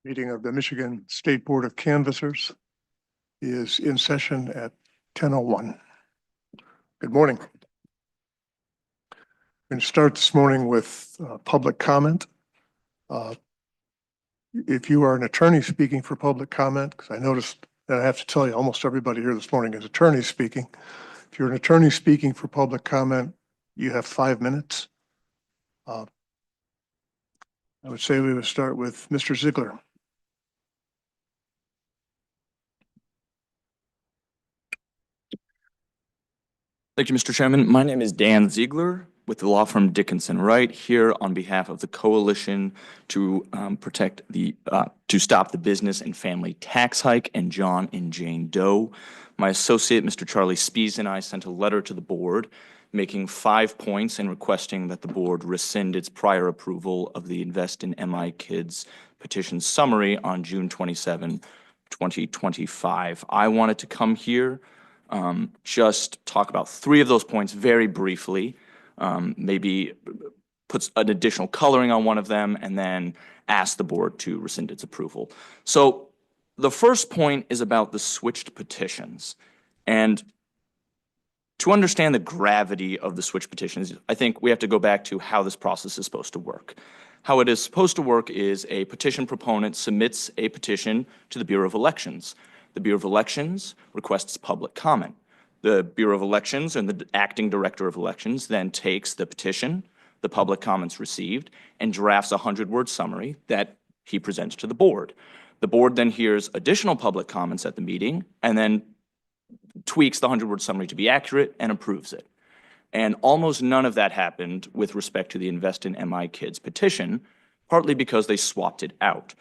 Meeting of the Michigan State Board of Canvassers is in session at 10:01. Good morning. We're going to start this morning with public comment. If you are an attorney speaking for public comment, because I noticed that I have to tell you, almost everybody here this morning is attorney speaking. If you're an attorney speaking for public comment, you have 5 minutes. I would say we would start with Mr. Ziegler. Thank you, Mr. Chairman. My name is Dan Ziegler with the law firm Dickinson Wright, here on behalf of the Coalition to stop the business and family tax hike and John and Jane Doe. My associate, Mr. Charlie Spees, and I sent a letter to the board making 5 points and requesting that the board rescind its prior approval of the Invest in MI Kids petition summary on June 27, 2025. I wanted to come here just talk about 3 of those points very briefly, maybe puts an additional coloring on one of them, and then ask the board to rescind its approval. So the first point is about the switched petitions. And to understand the gravity of the switched petitions, I think we have to go back to how this process is supposed to work. How it is supposed to work is a petition proponent submits a petition to the Bureau of Elections. The Bureau of Elections requests public comment. The Bureau of Elections and the acting director of elections then takes the petition, the public comments received, and drafts a 100-word summary that he presents to the board. The board then hears additional public comments at the meeting and then tweaks the 100-word summary to be accurate and approves it. And almost none of that happened with respect to the Invest in MI Kids petition, partly because they swapped it out.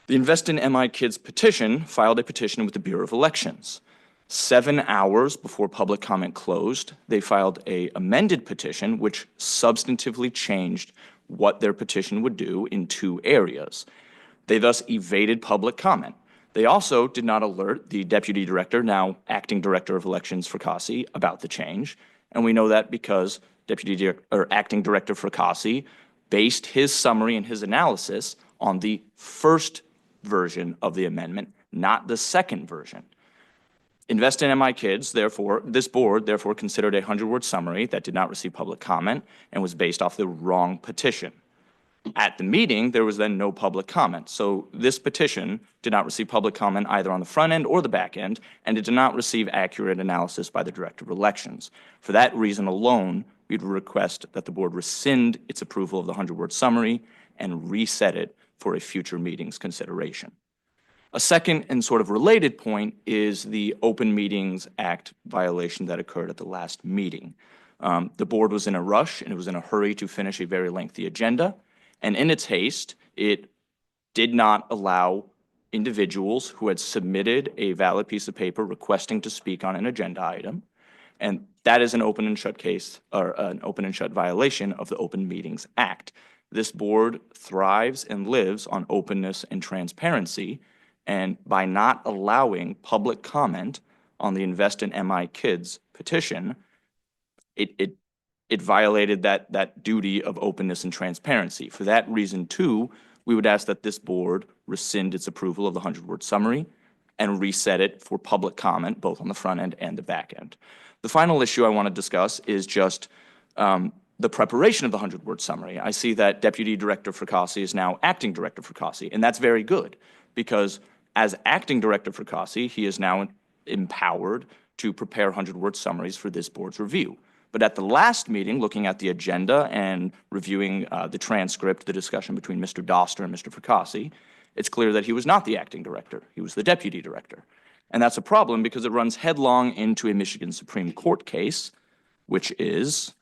The Invest in MI Kids petition filed a petition with the Bureau of Elections. 7 hours before public comment closed, they filed an amended petition which substantively changed what their petition would do in 2 areas. They thus evaded public comment. They also did not alert the deputy director, now acting director of elections Fracassi, about the change. And we know that because acting director Fracassi based his summary and his analysis on the first version of the amendment, not the second version. Invest in MI Kids, therefore, this board therefore considered a 100-word summary that did not receive public comment and was based off the wrong petition. At the meeting, there was then no public comment. So this petition did not receive public comment either on the front end or the back end, and it did not receive accurate analysis by the director of elections. For that reason alone, we'd request that the board rescind its approval of the 100-word summary and reset it for a future meeting's consideration. A second and sort of related point is the Open Meetings Act violation that occurred at the last meeting. The board was in a rush and it was in a hurry to finish a very lengthy agenda. And in its haste, it did not allow individuals who had submitted a valid piece of paper requesting to speak on an agenda item. And that is an open and shut case, or an open and shut violation of the Open Meetings Act. This board thrives and lives on openness and transparency. And by not allowing public comment on the Invest in MI Kids petition, it violated that duty of openness and transparency. For that reason, too, we would ask that this board rescind its approval of the 100-word summary and reset it for public comment, both on the front end and the back end. The final issue I want to discuss is just the preparation of the 100-word summary. I see that Deputy Director Fracassi is now Acting Director Fracassi, and that's very good because as Acting Director Fracassi, he is now empowered to prepare 100-word summaries for this board's review. But at the last meeting, looking at the agenda and reviewing the transcript, the discussion between Mr. Doster and Mr. Fracassi, it's clear that he was not the acting director. He was the deputy director. And that's a problem because it runs headlong into a Michigan Supreme Court case, which is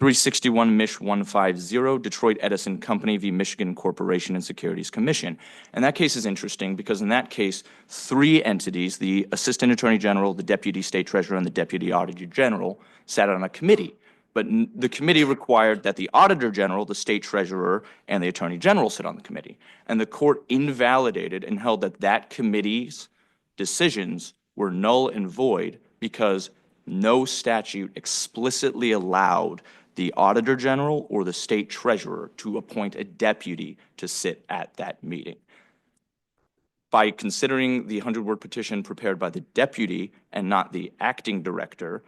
361 Mich 150, Detroit Edison Company v. Michigan Corporation and Securities Commission. And that case is interesting because in that case, 3 entities, the Assistant Attorney General, the Deputy State Treasurer, and the Deputy Auditor General, sat on a committee. But the committee required that the Auditor General, the State Treasurer, and the Attorney General sit on the committee. And the court invalidated and held that that committee's decisions were null and void because no statute explicitly allowed the Auditor General or the State Treasurer to appoint a deputy to sit at that meeting. By considering the 100-word petition prepared by the deputy and not the acting director,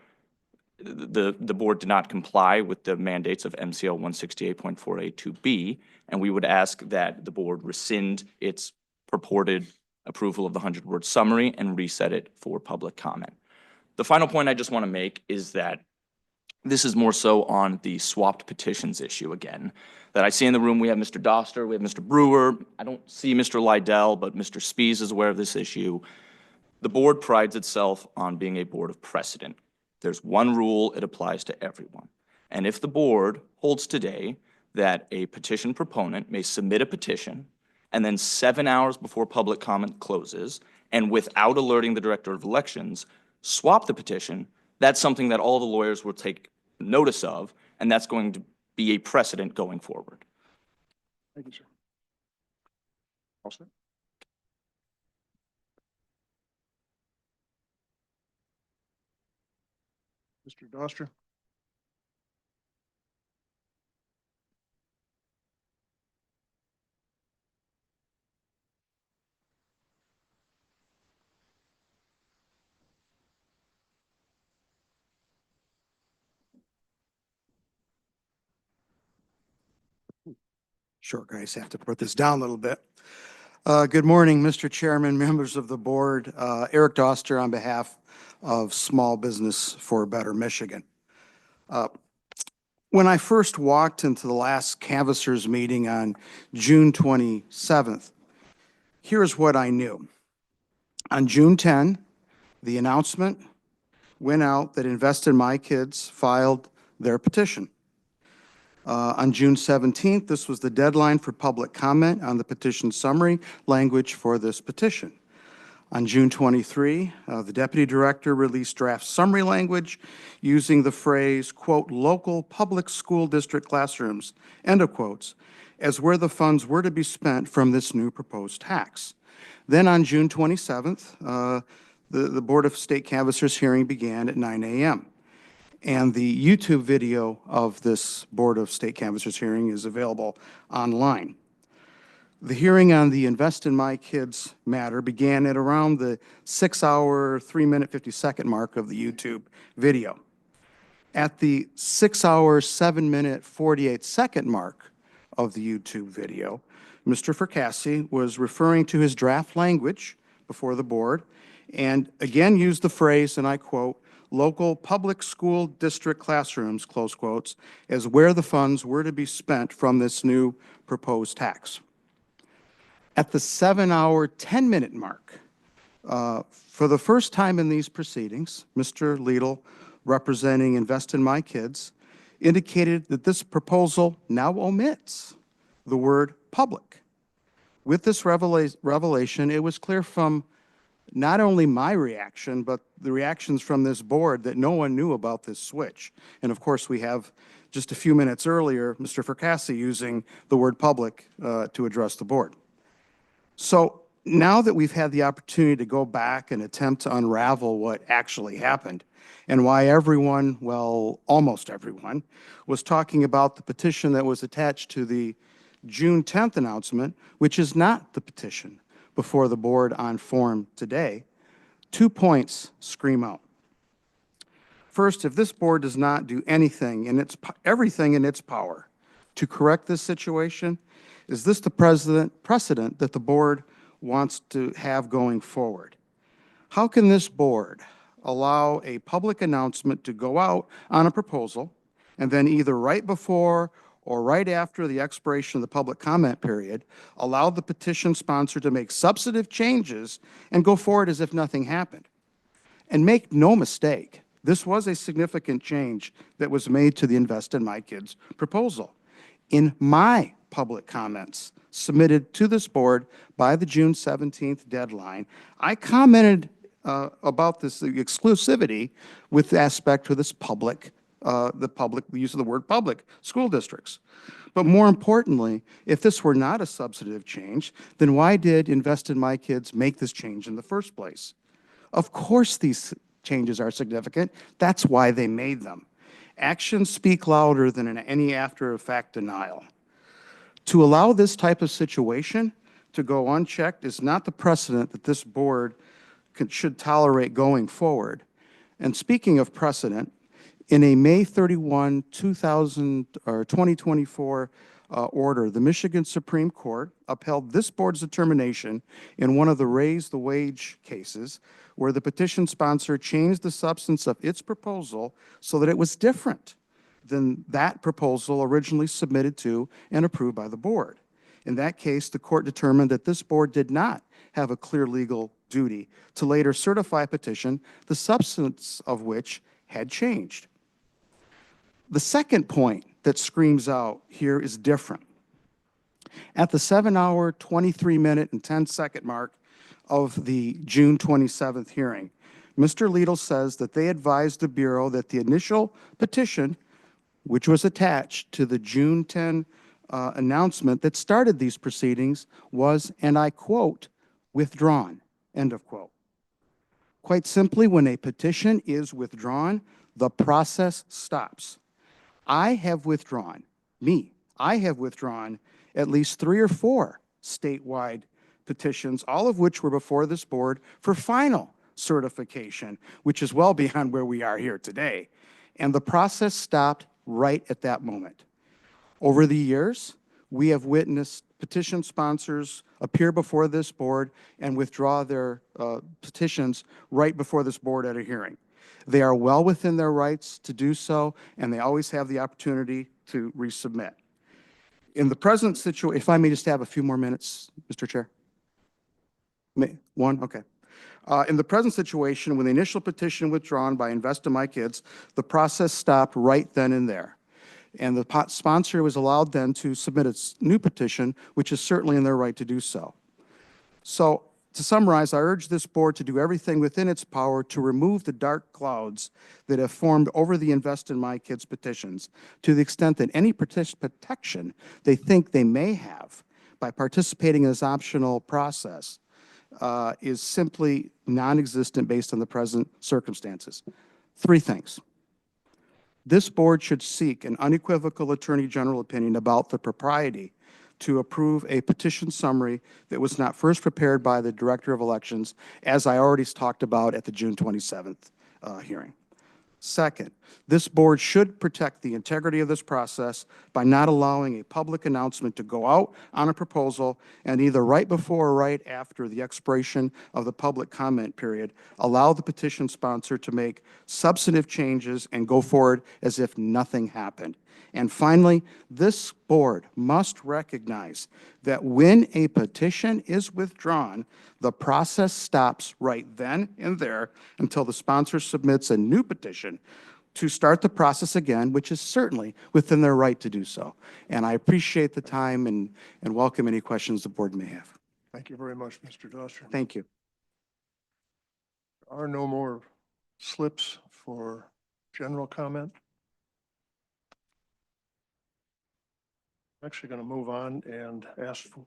the board did not comply with the mandates of MCL 168.4A2B, and we would ask that the board rescind its purported approval of the 100-word summary and reset it for public comment. The final point I just want to make is that this is more so on the swapped petitions issue again. That I see in the room, we have Mr. Doster, we have Mr. Brewer. I don't see Mr. Lydell, but Mr. Spies is aware of this issue. The board prides itself on being a board of precedent. There's one rule, it applies to everyone. And if the board holds today that a petition proponent may submit a petition and then 7 hours before public comment closes, and without alerting the Director of Elections, swap the petition, that's something that all the lawyers will take notice of, and that's going to be a precedent going forward. Thank you, sir. All set? Mr. Doster? Sure, guys, have to put this down a little bit. Good morning, Mr. Chairman, members of the board. Eric Doster on behalf of Small Business for Better Michigan. When I first walked into the last canvassers meeting on June 27th, here's what I knew. On June 10, the announcement went out that Invest in My Kids filed their petition. On June 17th, this was the deadline for public comment on the petition summary language for this petition. On June 23, the deputy director released draft summary language using the phrase, quote, local public school district classrooms, end of quotes, as where the funds were to be spent from this new proposed tax. Then on June 27th, the Board of State Canvassers hearing began at 9 a.m. And the YouTube video of this Board of State Canvassers hearing is available online. The hearing on the Invest in My Kids matter began at around the 6-hour, 3-minute, 50-second mark of the YouTube video. At the 6-hour, 7-minute, 48-second mark of the YouTube video, Mr. Fracassi was referring to his draft language before the board and again used the phrase, and I quote, local public school district classrooms, close quotes, as where the funds were to be spent from this new proposed tax. At the 7-hour, 10-minute mark, for the first time in these proceedings, Mr. Liedl, representing Invest in My Kids, indicated that this proposal now omits the word public. With this revelation, it was clear from not only my reaction, but the reactions from this board that no one knew about this switch. And of course, we have just a few minutes earlier, Mr. Fracassi using the word public to address the board. So now that we've had the opportunity to go back and attempt to unravel what actually happened and why everyone, well, almost everyone, was talking about the petition that was attached to the June 10th announcement, which is not the petition before the board on form today, 2 points scream out. First, if this board does not do everything in its power to correct this situation, is this the precedent that the board wants to have going forward? How can this board allow a public announcement to go out on a proposal and then either right before or right after the expiration of the public comment period, allow the petition sponsor to make substantive changes and go forward as if nothing happened? And make no mistake, this was a significant change that was made to the Invest in My Kids proposal. In my public comments submitted to this board by the June 17th deadline, I commented about this exclusivity with aspect to this public, the use of the word public school districts. But more importantly, if this were not a substantive change, then why did Invest in My Kids make this change in the first place? Of course these changes are significant. That's why they made them. Actions speak louder than any after-effect denial. To allow this type of situation to go unchecked is not the precedent that this board should tolerate going forward. And speaking of precedent, in a May 31, 2024 order, the Michigan Supreme Court upheld this board's determination in one of the raise the wage cases where the petition sponsor changed the substance of its proposal so that it was different than that proposal originally submitted to and approved by the board. In that case, the court determined that this board did not have a clear legal duty to later certify a petition, the substance of which had changed. The second point that screams out here is different. At the 7-hour, 23-minute, and 10-second mark of the June 27th hearing, Mr. Liedl says that they advised the Bureau that the initial petition, which was attached to the June 10 announcement that started these proceedings, was, and I quote, withdrawn, end of quote. Quite simply, when a petition is withdrawn, the process stops. I have withdrawn at least 3 or 4 statewide petitions, all of which were before this board for final certification, which is well beyond where we are here today. And the process stopped right at that moment. Over the years, we have witnessed petition sponsors appear before this board and withdraw their petitions right before this board at a hearing. They are well within their rights to do so, and they always have the opportunity to resubmit. In the present situation, if I may just have a few more minutes, Mr. Chair? One? Okay. In the present situation, when the initial petition withdrawn by Invest in My Kids, the process stopped right then and there. And the sponsor was allowed then to submit its new petition, which is certainly in their right to do so. So, to summarize, I urge this board to do everything within its power to remove the dark clouds that have formed over the Invest in My Kids petitions, to the extent that any protection they think they may have by participating in this optional process is simply non-existent based on the present circumstances. 3 things. This board should seek an unequivocal Attorney General opinion about the propriety to approve a petition summary that was not first prepared by the Director of Elections, as I already talked about at the June 27th hearing. Second, this board should protect the integrity of this process by not allowing a public announcement to go out on a proposal and either right before or right after the expiration of the public comment period, allow the petition sponsor to make substantive changes and go forward as if nothing happened. And finally, this board must recognize that when a petition is withdrawn, the process stops right then and there until the sponsor submits a new petition to start the process again, which is certainly within their right to do so. And I appreciate the time and welcome any questions the board may have. Thank you very much, Mr. Doster. Thank you. There are no more slips for general comment. I'm actually going to move on and ask for,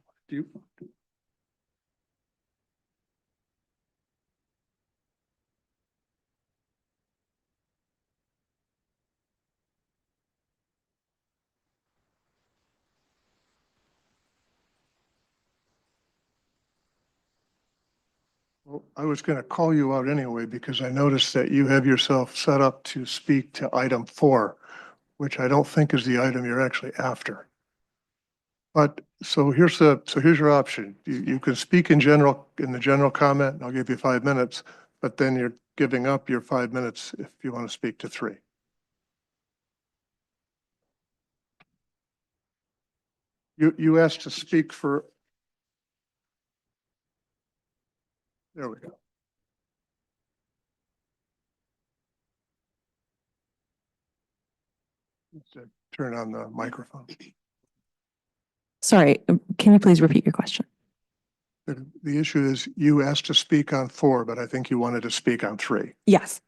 well, I was going to call you out anyway, because I noticed that you have yourself set up to speak to item 4, which I don't think is the item you're actually after. But so here's your option. You can speak in the general comment, and I'll give you 5 minutes, but then you're giving up your 5 minutes if you want to speak to 3. You asked to speak for. There we go. Turn on the microphone. Sorry, can you please repeat your question? The issue is you asked to speak on 4, but I think you wanted to speak on 3. Yes.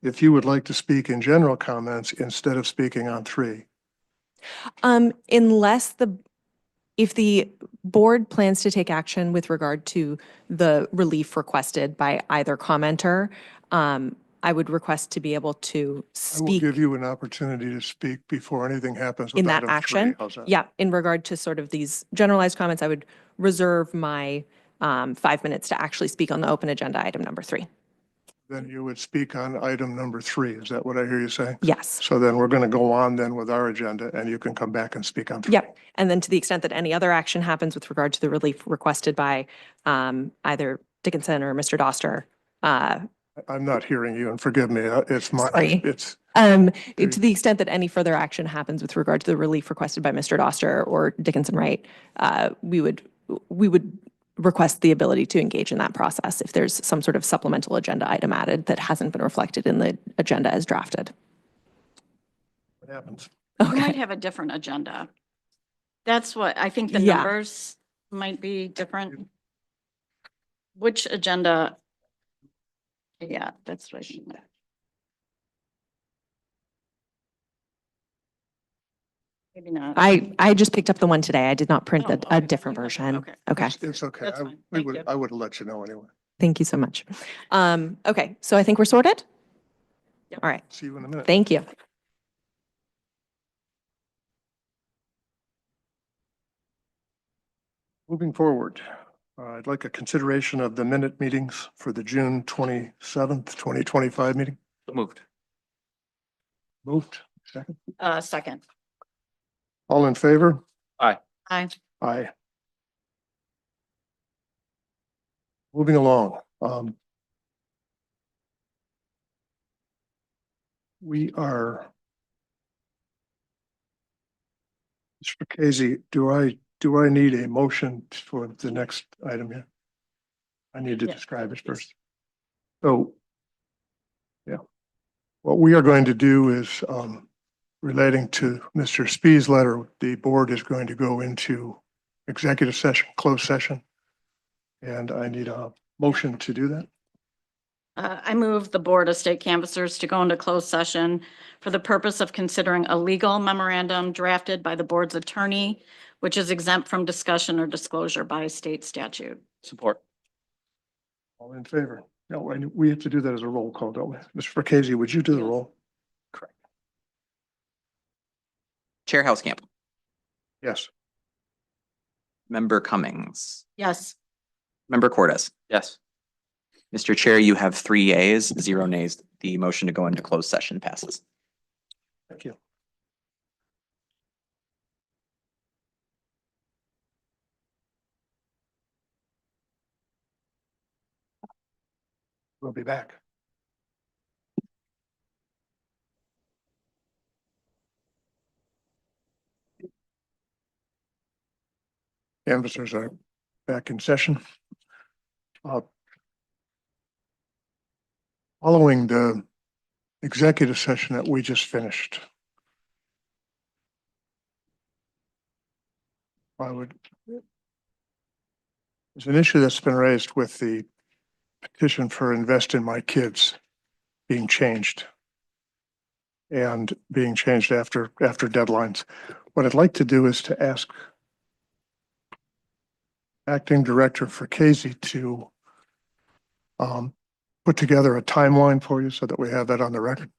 If you would like to speak in general comments instead of speaking on 3. If the board plans to take action with regard to the relief requested by either commenter, I would request to be able to I will speak give you an opportunity to speak before anything happens with in that item 3. action. How's that? Yeah, in regard to sort of these generalized comments, I would reserve my 5 minutes to actually speak on the open agenda item number 3. Then you would speak on item number 3. Is that what I hear you saying? Yes. So then we're going to go on then with our agenda and you can come back and speak on 3. Yep. And then to the extent that any other action happens with regard to the relief requested by either Dickinson or Mr. Doster, I'm not hearing you and forgive me. It's my, Sorry. it's, to the extent that any further action happens with regard to the relief requested by Mr. Doster or Dickinson Wright, we would request the ability to engage in that process if there's some sort of supplemental agenda item added that hasn't been reflected in the agenda as drafted. what happens. You might Okay. have a different agenda. That's what, I think the Yeah. numbers might be different. Which agenda? Yeah, that's what I think. Maybe not. I just picked up the one today. I did not print Oh, a okay. different version. Okay. Okay. It's okay. That's fine. We Thank would, you. I would have let you know anyway. Thank you so much. Okay, so I think we're sorted? Yep. All right. See you in a minute. Thank you. Moving forward, I'd like a consideration of the minute meetings for the June 27th, 2025 meeting. Moved. Moved. Second. Second. All in favor? Aye. Aye. Moving along. We are. Mr. Casey, do I need a motion for the next item here? I need to Yeah. describe it first. So, yeah, what we are going to do is, relating to Mr. Spee's letter, the board is going to go into executive session, closed session. And I need a motion to do that. I move the Board of State Canvassers to go into closed session for the purpose of considering a legal memorandum drafted by the board's attorney, which is exempt from discussion or disclosure by state statute. Support. All in favor? No, we have to do that as a roll call, don't we? Mr. Casey, would you do the Yes. roll? Correct. Chair Housekamp, Yes. Member Cummings, Yes. Member Cordes. Yes. Mr. Chair, you have 3 yeas, 0 nays. The motion to go into closed session passes. Thank you. We'll be back. Canvassers are back in session. Following the executive session that we just finished, there's an issue that's been raised with the petition for Invest in My Kids being changed and being changed after deadlines. What I'd like to do is to ask Acting Director for Casey to put together a timeline for you so that we have that on the record.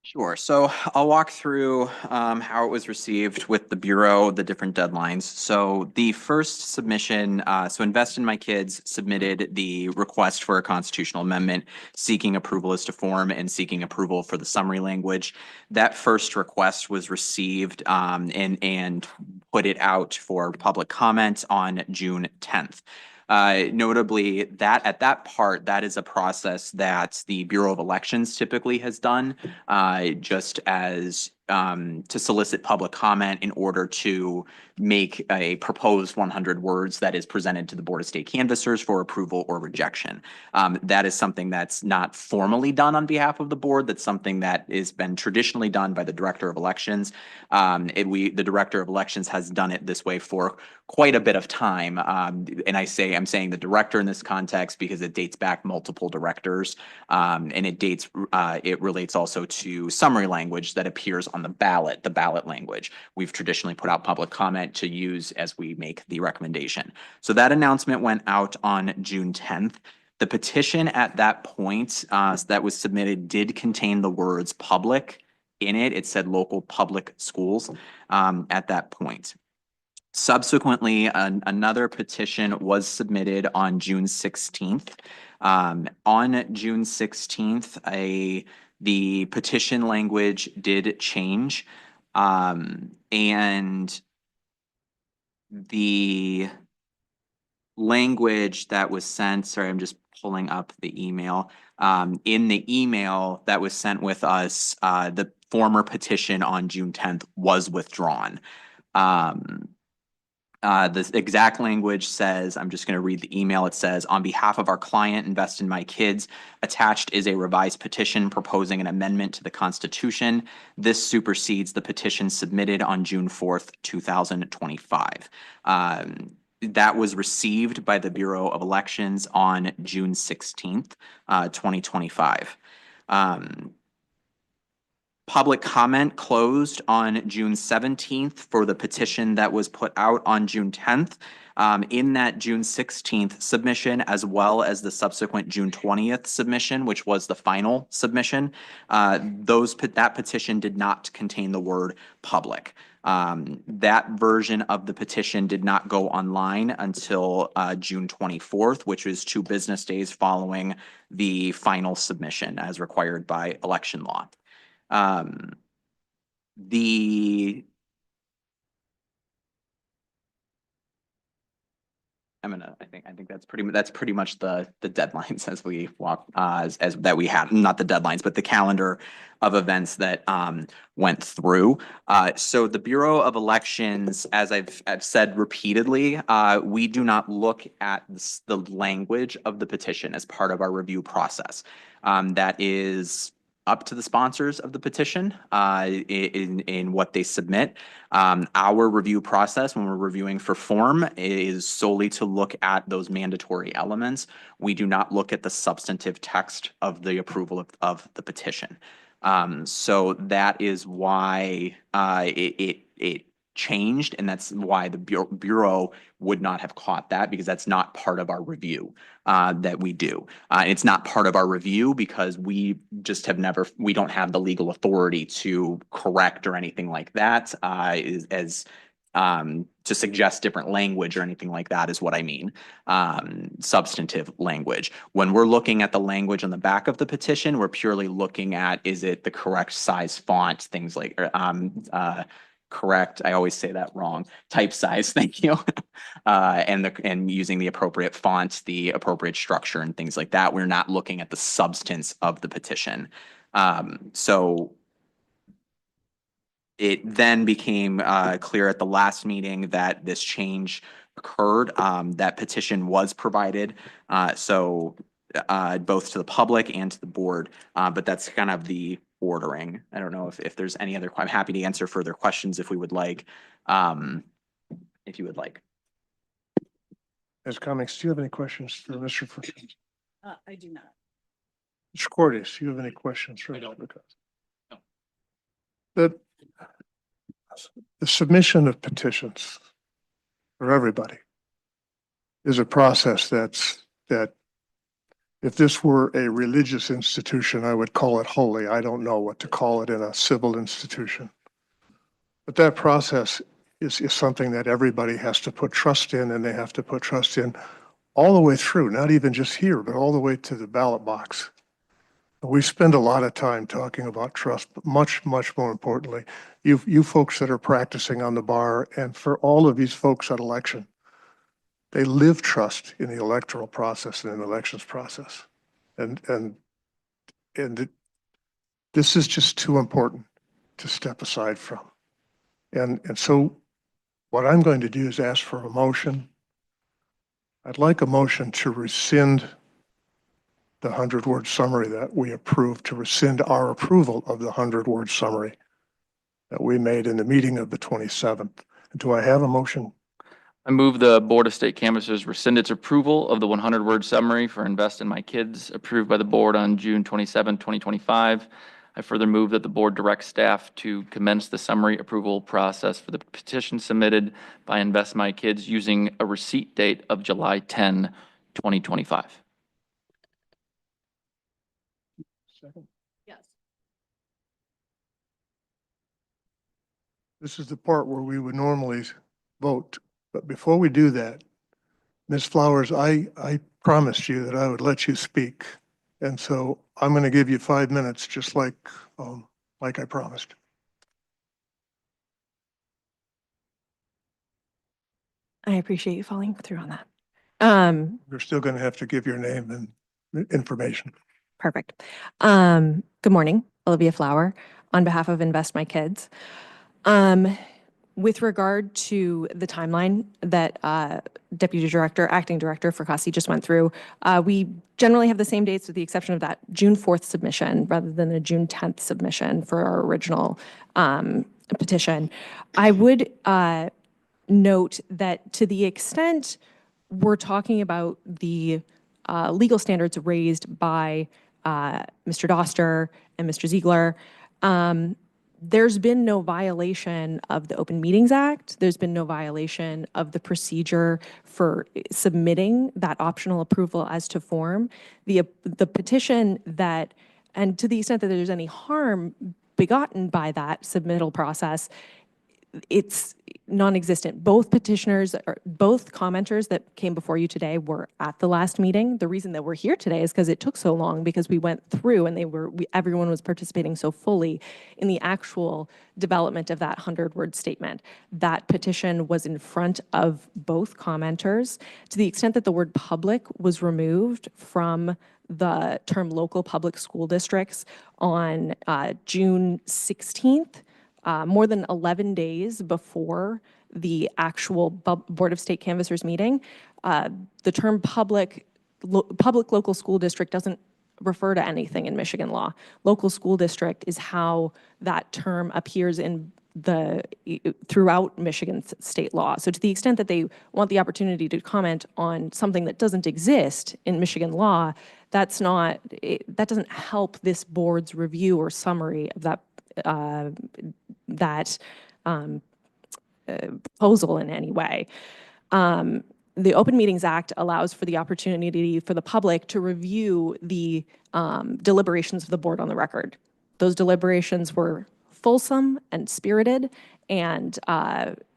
Sure. So I'll walk through how it was received with the Bureau, the different deadlines. So the first submission, so Invest in My Kids submitted the request for a constitutional amendment seeking approval as to form and seeking approval for the summary language. That first request was received and put it out for public comment on June 10th. Notably, that at that part, that is a process that the Bureau of Elections typically has done, just as to solicit public comment in order to make a proposed 100 words that is presented to the Board of State Canvassers for approval or rejection. That is something that's not formally done on behalf of the board. That's something that has been traditionally done by the Director of Elections. The Director of Elections has done it this way for quite a bit of time. And I'm saying the director in this context because it dates back multiple directors. And it relates also to summary language that appears on the ballot language. We've traditionally put out public comment to use as we make the recommendation. So that announcement went out on June 10th. The petition at that point that was submitted did contain the words public in it. It said local public schools at that point. Subsequently, another petition was submitted on June 16th. On June 16th, the petition language did change. And the language that was sent, sorry, I'm just pulling up the email. In the email that was sent with us, the former petition on June 10th was withdrawn. The exact language says, I'm just going to read the email. It says, on behalf of our client, Invest in My Kids, attached is a revised petition proposing an amendment to the Constitution. This supersedes the petition submitted on June 4th, 2025. That was received by the Bureau of Elections on June 16th, 2025. Public comment closed on June 17th for the petition that was put out on June 10th. In that June 16th submission, as well as the subsequent June 20th submission, which was the final submission, that petition did not contain the word public. That version of the petition did not go online until June 24th, which was 2 business days following the final submission as required by election law. I think that's pretty much the deadlines as we walk, as that we have, not the deadlines, but the calendar of events that went through. So the Bureau of Elections, as I've said repeatedly, we do not look at the language of the petition as part of our review process. That is up to the sponsors of the petition in what they submit. Our review process when we're reviewing for form is solely to look at those mandatory elements. We do not look at the substantive text of the approval of the petition. So that is why it changed, and that's why the Bureau would not have caught that, because that's not part of our review that we do. It's not part of our review because we just we don't have the legal authority to correct or anything like that, to suggest different language or anything like that is what I mean, substantive language. When we're looking at the language on the back of the petition, we're purely looking at, is it the correct size font, things like, correct, I always say that wrong, type size, thank you, and using the appropriate font, the appropriate structure and things like that. We're not looking at the substance of the petition. So it then became clear at the last meeting that this change occurred. That petition was provided, so both to the public and to the board, but that's kind of the ordering. I don't know if there's any other, I'm happy to answer further questions if we would like, if you would like. Ms. Cummings, do you have any questions for Mr. Furcott? I do not. Mr. Cordes, do you have any questions for Mr. Furcott? No. The submission of petitions for everybody is a process that if this were a religious institution, I would call it holy. I don't know what to call it in a civil institution. But that process is something that everybody has to put trust in, and they have to put trust in all the way through, not even just here, but all the way to the ballot box. We spend a lot of time talking about trust, but much, much more importantly, you folks that are practicing on the bar, and for all of these folks at election, they live trust in the electoral process and in the elections process. And this is just too important to step aside from. And so what I'm going to do is ask for a motion. I'd like a motion to rescind the 100-word summary that we approved, to rescind our approval of the 100-word summary that we made in the meeting of the 27th. Do I have a motion? I move the Board of State Canvassers rescind its approval of the 100-word summary for Invest in My Kids approved by the board on June 27, 2025. I further move that the board direct staff to commence the summary approval process for the petition submitted by Invest My Kids using a receipt date of July 10, 2025. second? Yes. This is the part where we would normally vote, but before we do that, Ms. Flowers, I promised you that I would let you speak. And so I'm going to give you 5 minutes, just like I promised. I appreciate you following through on that. You're still going to have to give your name and information. Perfect. Good morning, Olivia Flower, on behalf of Invest My Kids. With regard to the timeline that Deputy Director, Acting Director Fracassi just went through, we generally have the same dates with the exception of that June 4th submission rather than the June 10th submission for our original petition. I would note that to the extent we're talking about the legal standards raised by Mr. Doster and Mr. Ziegler, there's been no violation of the Open Meetings Act. There's been no violation of the procedure for submitting that optional approval as to form. The petition that, and to the extent that there's any harm begotten by that submittal process, it's non-existent. Both petitioners, or both commenters that came before you today were at the last meeting. The reason that we're here today is because it took so long because we went through and everyone was participating so fully in the actual development of that 100-word statement. That petition was in front of both commenters. To the extent that the word public was removed from the term local public school districts on June 16th, more than 11 days before the actual Board of State Canvassers meeting. The term public local school district doesn't refer to anything in Michigan law. Local school district is how that term appears throughout Michigan state law. So to the extent that they want the opportunity to comment on something that doesn't exist in Michigan law, that doesn't help this board's review or summary of that proposal in any way. The Open Meetings Act allows for the opportunity for the public to review the deliberations of the board on the record. Those deliberations were fulsome and spirited, and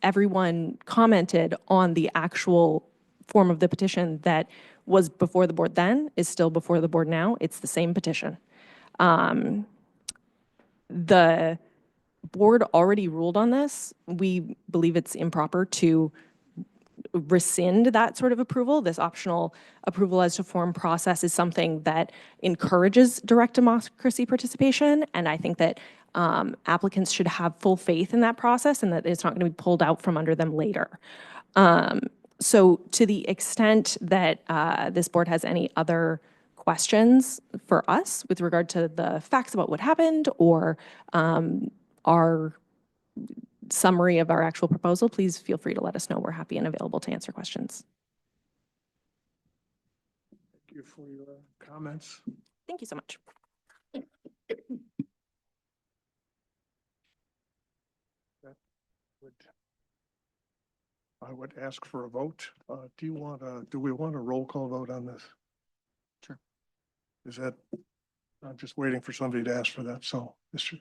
everyone commented on the actual form of the petition that was before the board then, is still before the board now. It's the same petition. The board already ruled on this. We believe it's improper to rescind that sort of approval. This optional approval as to form process is something that encourages direct democracy participation, and I think that applicants should have full faith in that process and that it's not going to be pulled out from under them later. So to the extent that this board has any other questions for us with regard to the facts about what happened or our summary of our actual proposal, please feel free to let us know. We're happy and available to answer questions. Thank you for your comments. Thank you so much. I would ask for a vote. Do we want a roll call vote on this? Sure. I'm just waiting for somebody to ask for that. So, Mr.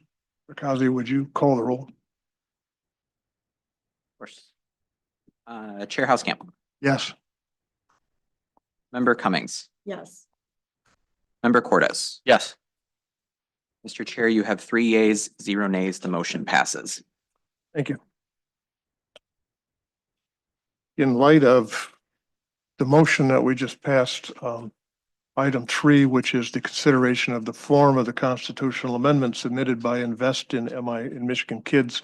Fracassi, would you call the roll? Of course. Chair Housekamp, Yes. Member Cummings, Yes. Member Cordes. Yes. Mr. Chair, you have 3 yeas, 0 nays. The motion passes. Thank you. In light of the motion that we just passed, item 3, which is the consideration of the form of the constitutional amendment submitted by Invest in Michigan Kids,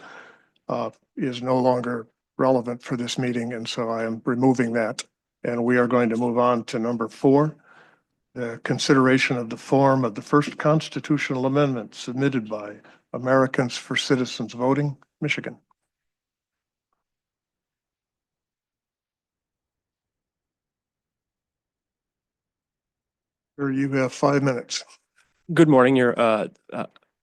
is no longer relevant for this meeting, and so I am removing that. And we are going to move on to number 4, the consideration of the form of the first constitutional amendment submitted by Americans for Citizens Voting, Michigan. Sir, you have 5 minutes. Good morning. You're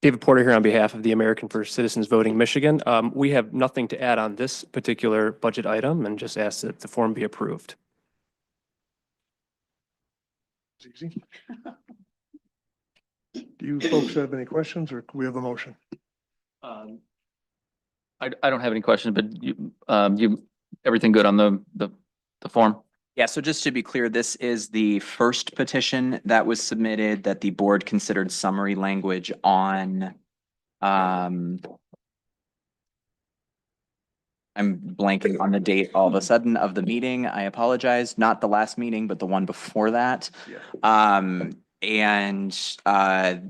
David Porter here on behalf of the American for Citizens Voting Michigan. We have nothing to add on this particular budget item and just ask that the form be approved. It's easy. Do you folks have any questions or can we have a motion? I don't have any questions, but everything good on the form? Yeah, so just to be clear, this is the first petition that was submitted that the board considered summary language on. I'm blanking on the date all of a sudden of the meeting. I apologize. Not the last meeting, but the one before that. Yeah.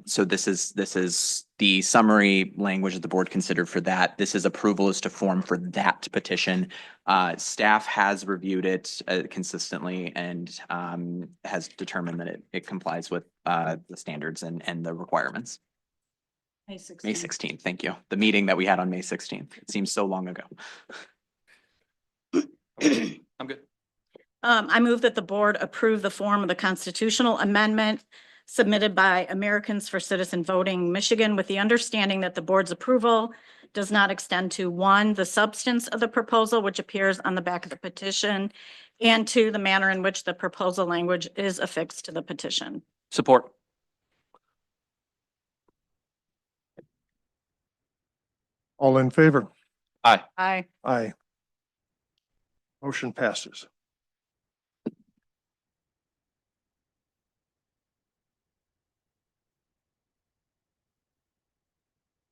So this is the summary language that the board considered for that. This is approval as to form for that petition. Staff has reviewed it consistently and has determined that it complies with the standards and the requirements. May 16th. May 16th, thank you. The meeting that we had on May 16th. It seems so long ago. I'm good. I move that the board approve the form of the constitutional amendment submitted by Americans for Citizen Voting Michigan with the understanding that the board's approval does not extend to 1, the substance of the proposal, which appears on the back of the petition, and 2, the manner in which the proposal language is affixed to the petition. Support. All in favor? Aye. Aye. Aye. Motion passes.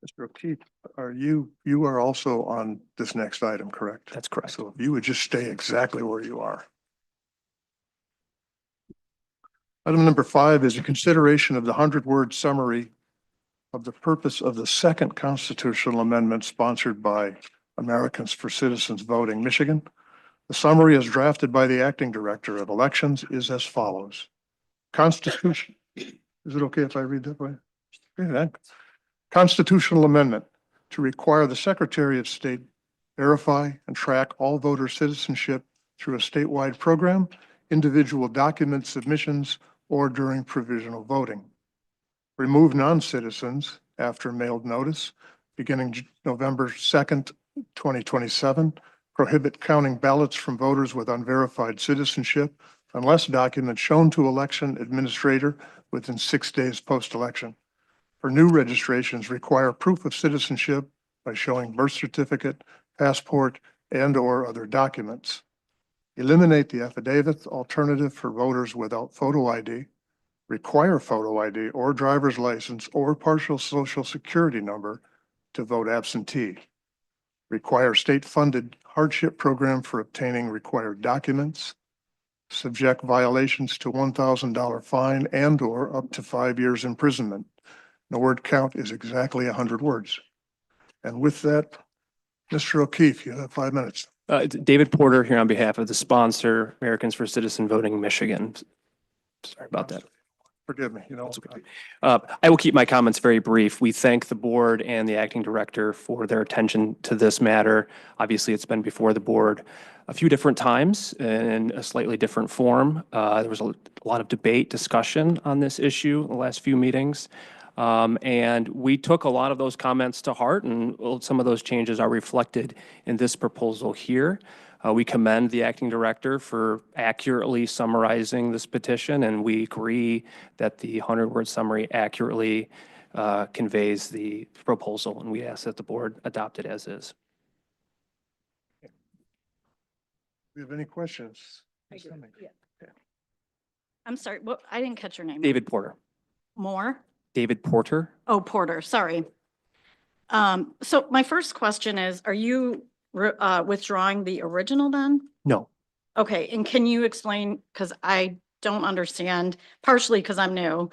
Mr. O'Keefe, you are also on this next item, correct? That's correct. So if you would just stay exactly where you are. Item number 5 is a consideration of the 100-word summary of the purpose of the second constitutional amendment sponsored by Americans for Citizens Voting Michigan. The summary as drafted by the acting director of elections is as follows. Constitution, is it okay if I read that way? Okay, constitutional amendment to require the Secretary of State verify and track all voter citizenship through a statewide program, individual document submissions, or during provisional voting. Remove non-citizens after mailed notice beginning November 2nd, 2027. Prohibit counting ballots from voters with unverified citizenship unless documents shown to election administrator within 6 days post-election. For new registrations, require proof of citizenship by showing birth certificate, passport, and/or other documents. Eliminate the affidavit alternative for voters without photo ID. Require photo ID or driver's license or partial social security number to vote absentee. Require state-funded hardship program for obtaining required documents. Subject violations to $1,000 fine and/or up to 5 years imprisonment. The word count is exactly 100 words. And with that, Mr. O'Keefe, you have 5 minutes. David Porter here on behalf of the sponsor, Americans for Citizen Voting Michigan. Sorry about that. Forgive me, I will keep my comments very brief. We thank the board and the acting director for their attention to this matter. Obviously, it's been before the board a few different times in a slightly different form. There was a lot of debate, discussion on this issue in the last few meetings. And we took a lot of those comments to heart, and some of those changes are reflected in this proposal here. We commend the acting director for accurately summarizing this petition, and we agree that the 100-word summary accurately conveys the proposal, and we ask that the board adopt it as is. Do you have any questions? I'm sorry, what, I didn't catch your name. David Porter. Moore? David Porter. Oh, Porter, sorry. So my first question is, are you withdrawing the original then? No. Okay, and can you explain, because I don't understand, partially because I'm new.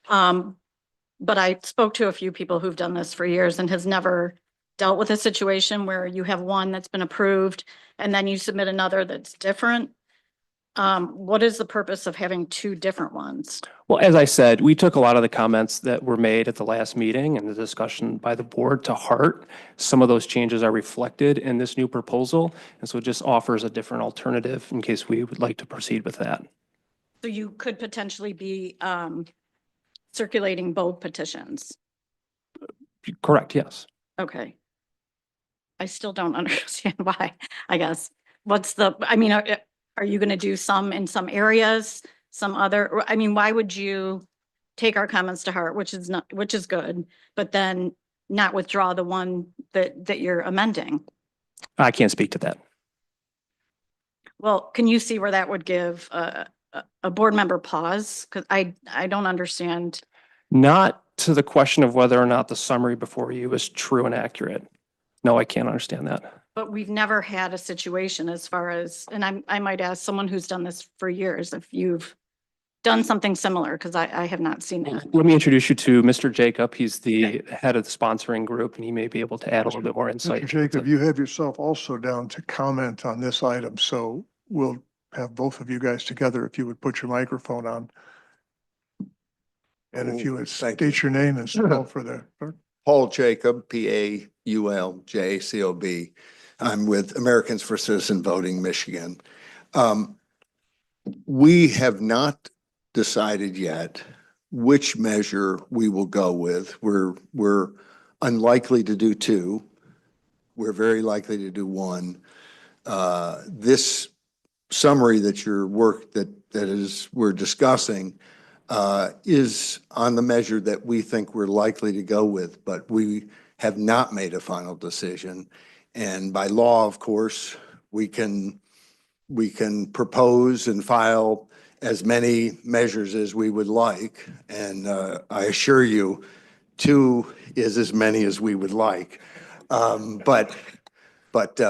But I spoke to a few people who've done this for years and has never dealt with a situation where you have one that's been approved and then you submit another that's different. What is the purpose of having 2 different ones? Well, as I said, we took a lot of the comments that were made at the last meeting and the discussion by the board to heart. Some of those changes are reflected in this new proposal, and so it just offers a different alternative in case we would like to proceed with that. So you could potentially be circulating both petitions. Correct, yes. Okay. I still don't understand why, I guess. What's the, I mean, are you going to do some in some areas, some other, I mean, why would you take our comments to heart, which is good, but then not withdraw the one that you're amending. I can't speak to that. Well, can you see where that would give a board member pause? Because I don't understand. Not to the question of whether or not the summary before you is true and accurate. No, I can't understand that. But we've never had a situation as far as, and I might ask someone who's done this for years, if you've done something similar, because I have not seen that. Let me introduce you to Mr. Jacob. He's the head of the sponsoring group, and he may be able to add a little bit more insight. Mr. Jacob, you have yourself also down to comment on this item, so we'll have both of you guys together if you would put your microphone on. And if you would Thank state your name and spell for the clerk. Paul Jacob, PAULJACOB. I'm with Americans for Citizen Voting, Michigan. We have not decided yet which measure we will go with. We're unlikely to do two. We're very likely to do one. This summary that we're discussing is on the measure that we think we're likely to go with, but we have not made a final decision. And by law, of course, we can propose and file as many measures as we would like. And I assure you, two is as many as we would like. But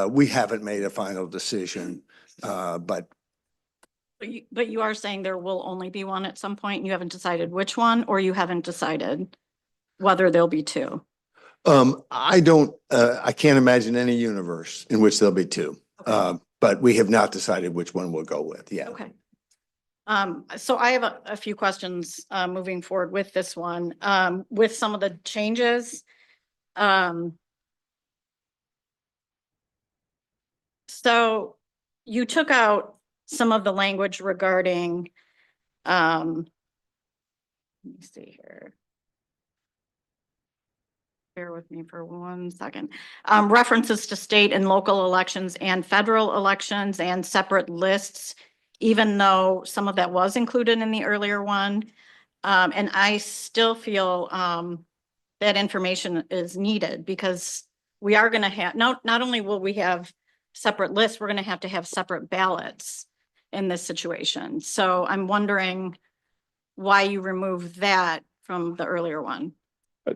we haven't made a final decision. But But you are saying there will only be one at some point, and you haven't decided which one, or you haven't decided whether there'll be two? I can't imagine any universe in which there'll be two. Okay. But we have not decided which one we'll go with yet. Okay. So I have a few questions moving forward with this one. With some of the changes. So you took out some of the language regarding, let me see here. Bear with me for 1 second. References to state and local elections and federal elections and separate lists, even though some of that was included in the earlier one. And I still feel that information is needed because we are going to have, not only will we have separate lists, we're going to have separate ballots in this situation. So I'm wondering why you removed that from the earlier one.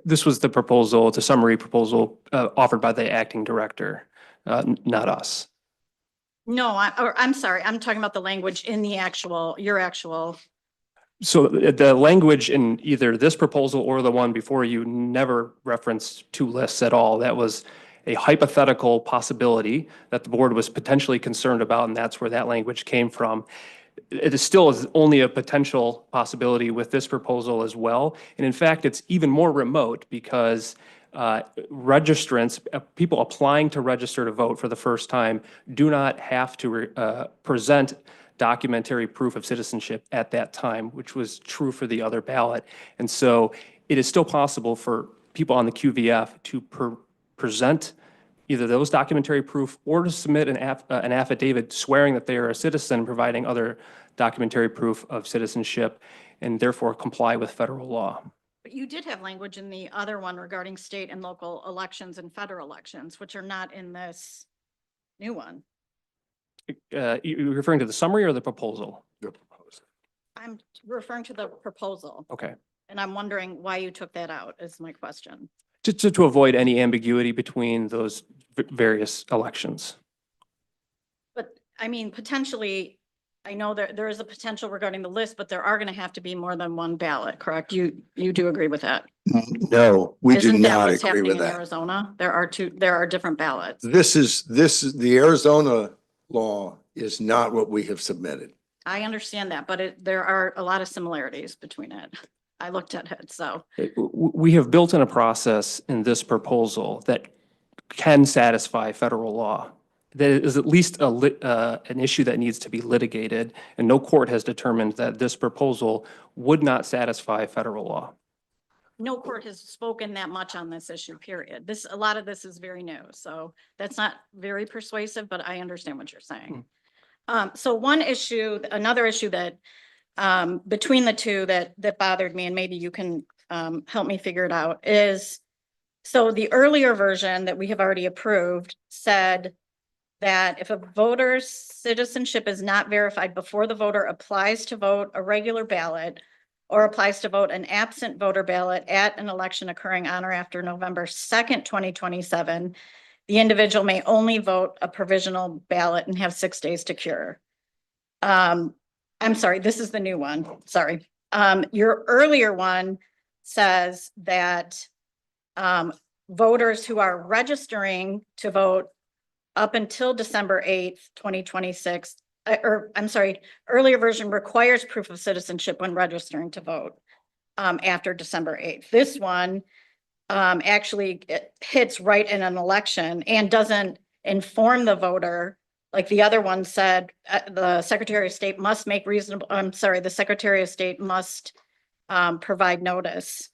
This was the proposal, it's a summary proposal offered by the acting director, not us. No, I'm sorry. I'm talking about the language in the your actual. So the language in either this proposal or the one before you never referenced two lists at all. That was a hypothetical possibility that the board was potentially concerned about, and that's where that language came from. It is still only a potential possibility with this proposal as well. And in fact, it's even more remote because registrants, people applying to register to vote for the first time, do not have to present documentary proof of citizenship at that time, which was true for the other ballot. And so it is still possible for people on the QVF to present either those documentary proof or to submit an affidavit swearing that they are a citizen, providing other documentary proof of citizenship, and therefore comply with federal law. But you did have language in the other one regarding state and local elections and federal elections, which are not in this new one. You're referring to the summary or the proposal? The proposal. I'm referring to the proposal, Okay. and I'm wondering why you took that out is my question. To avoid any ambiguity between those various elections. But I mean, potentially, I know there is a potential regarding the list, but there are going to have to be more than one ballot, correct? You do agree with that? No, we do Isn't that not what's agree happening with in that. Arizona? There are different ballots. This is the Arizona law is not what we have submitted. I understand that, but there are a lot of similarities between it. I looked at it, so. We have built in a process in this proposal that can satisfy federal law. That is at least an issue that needs to be litigated, and no court has determined that this proposal would not satisfy federal law. No court has spoken that much on this issue, period. A lot of this is very new, so that's not very persuasive, but I understand what you're saying. So another issue that between the two that bothered me, and maybe you can help me figure it out, is so the earlier version that we have already approved said that if a voter's citizenship is not verified before the voter applies to vote a regular ballot or applies to vote an absent voter ballot at an election occurring on or after November 2nd, 2027, the individual may only vote a provisional ballot and have 6 days to cure. I'm sorry, this is the new one. Sorry. Your earlier one says that voters who are registering to vote up until December 8th, 2026, or I'm sorry, earlier version requires proof of citizenship when registering to vote after December 8th. This one actually it hits right in an election and doesn't inform the voter. Like the other one said, the Secretary of State must make reasonable, I'm sorry, the Secretary of State must provide notice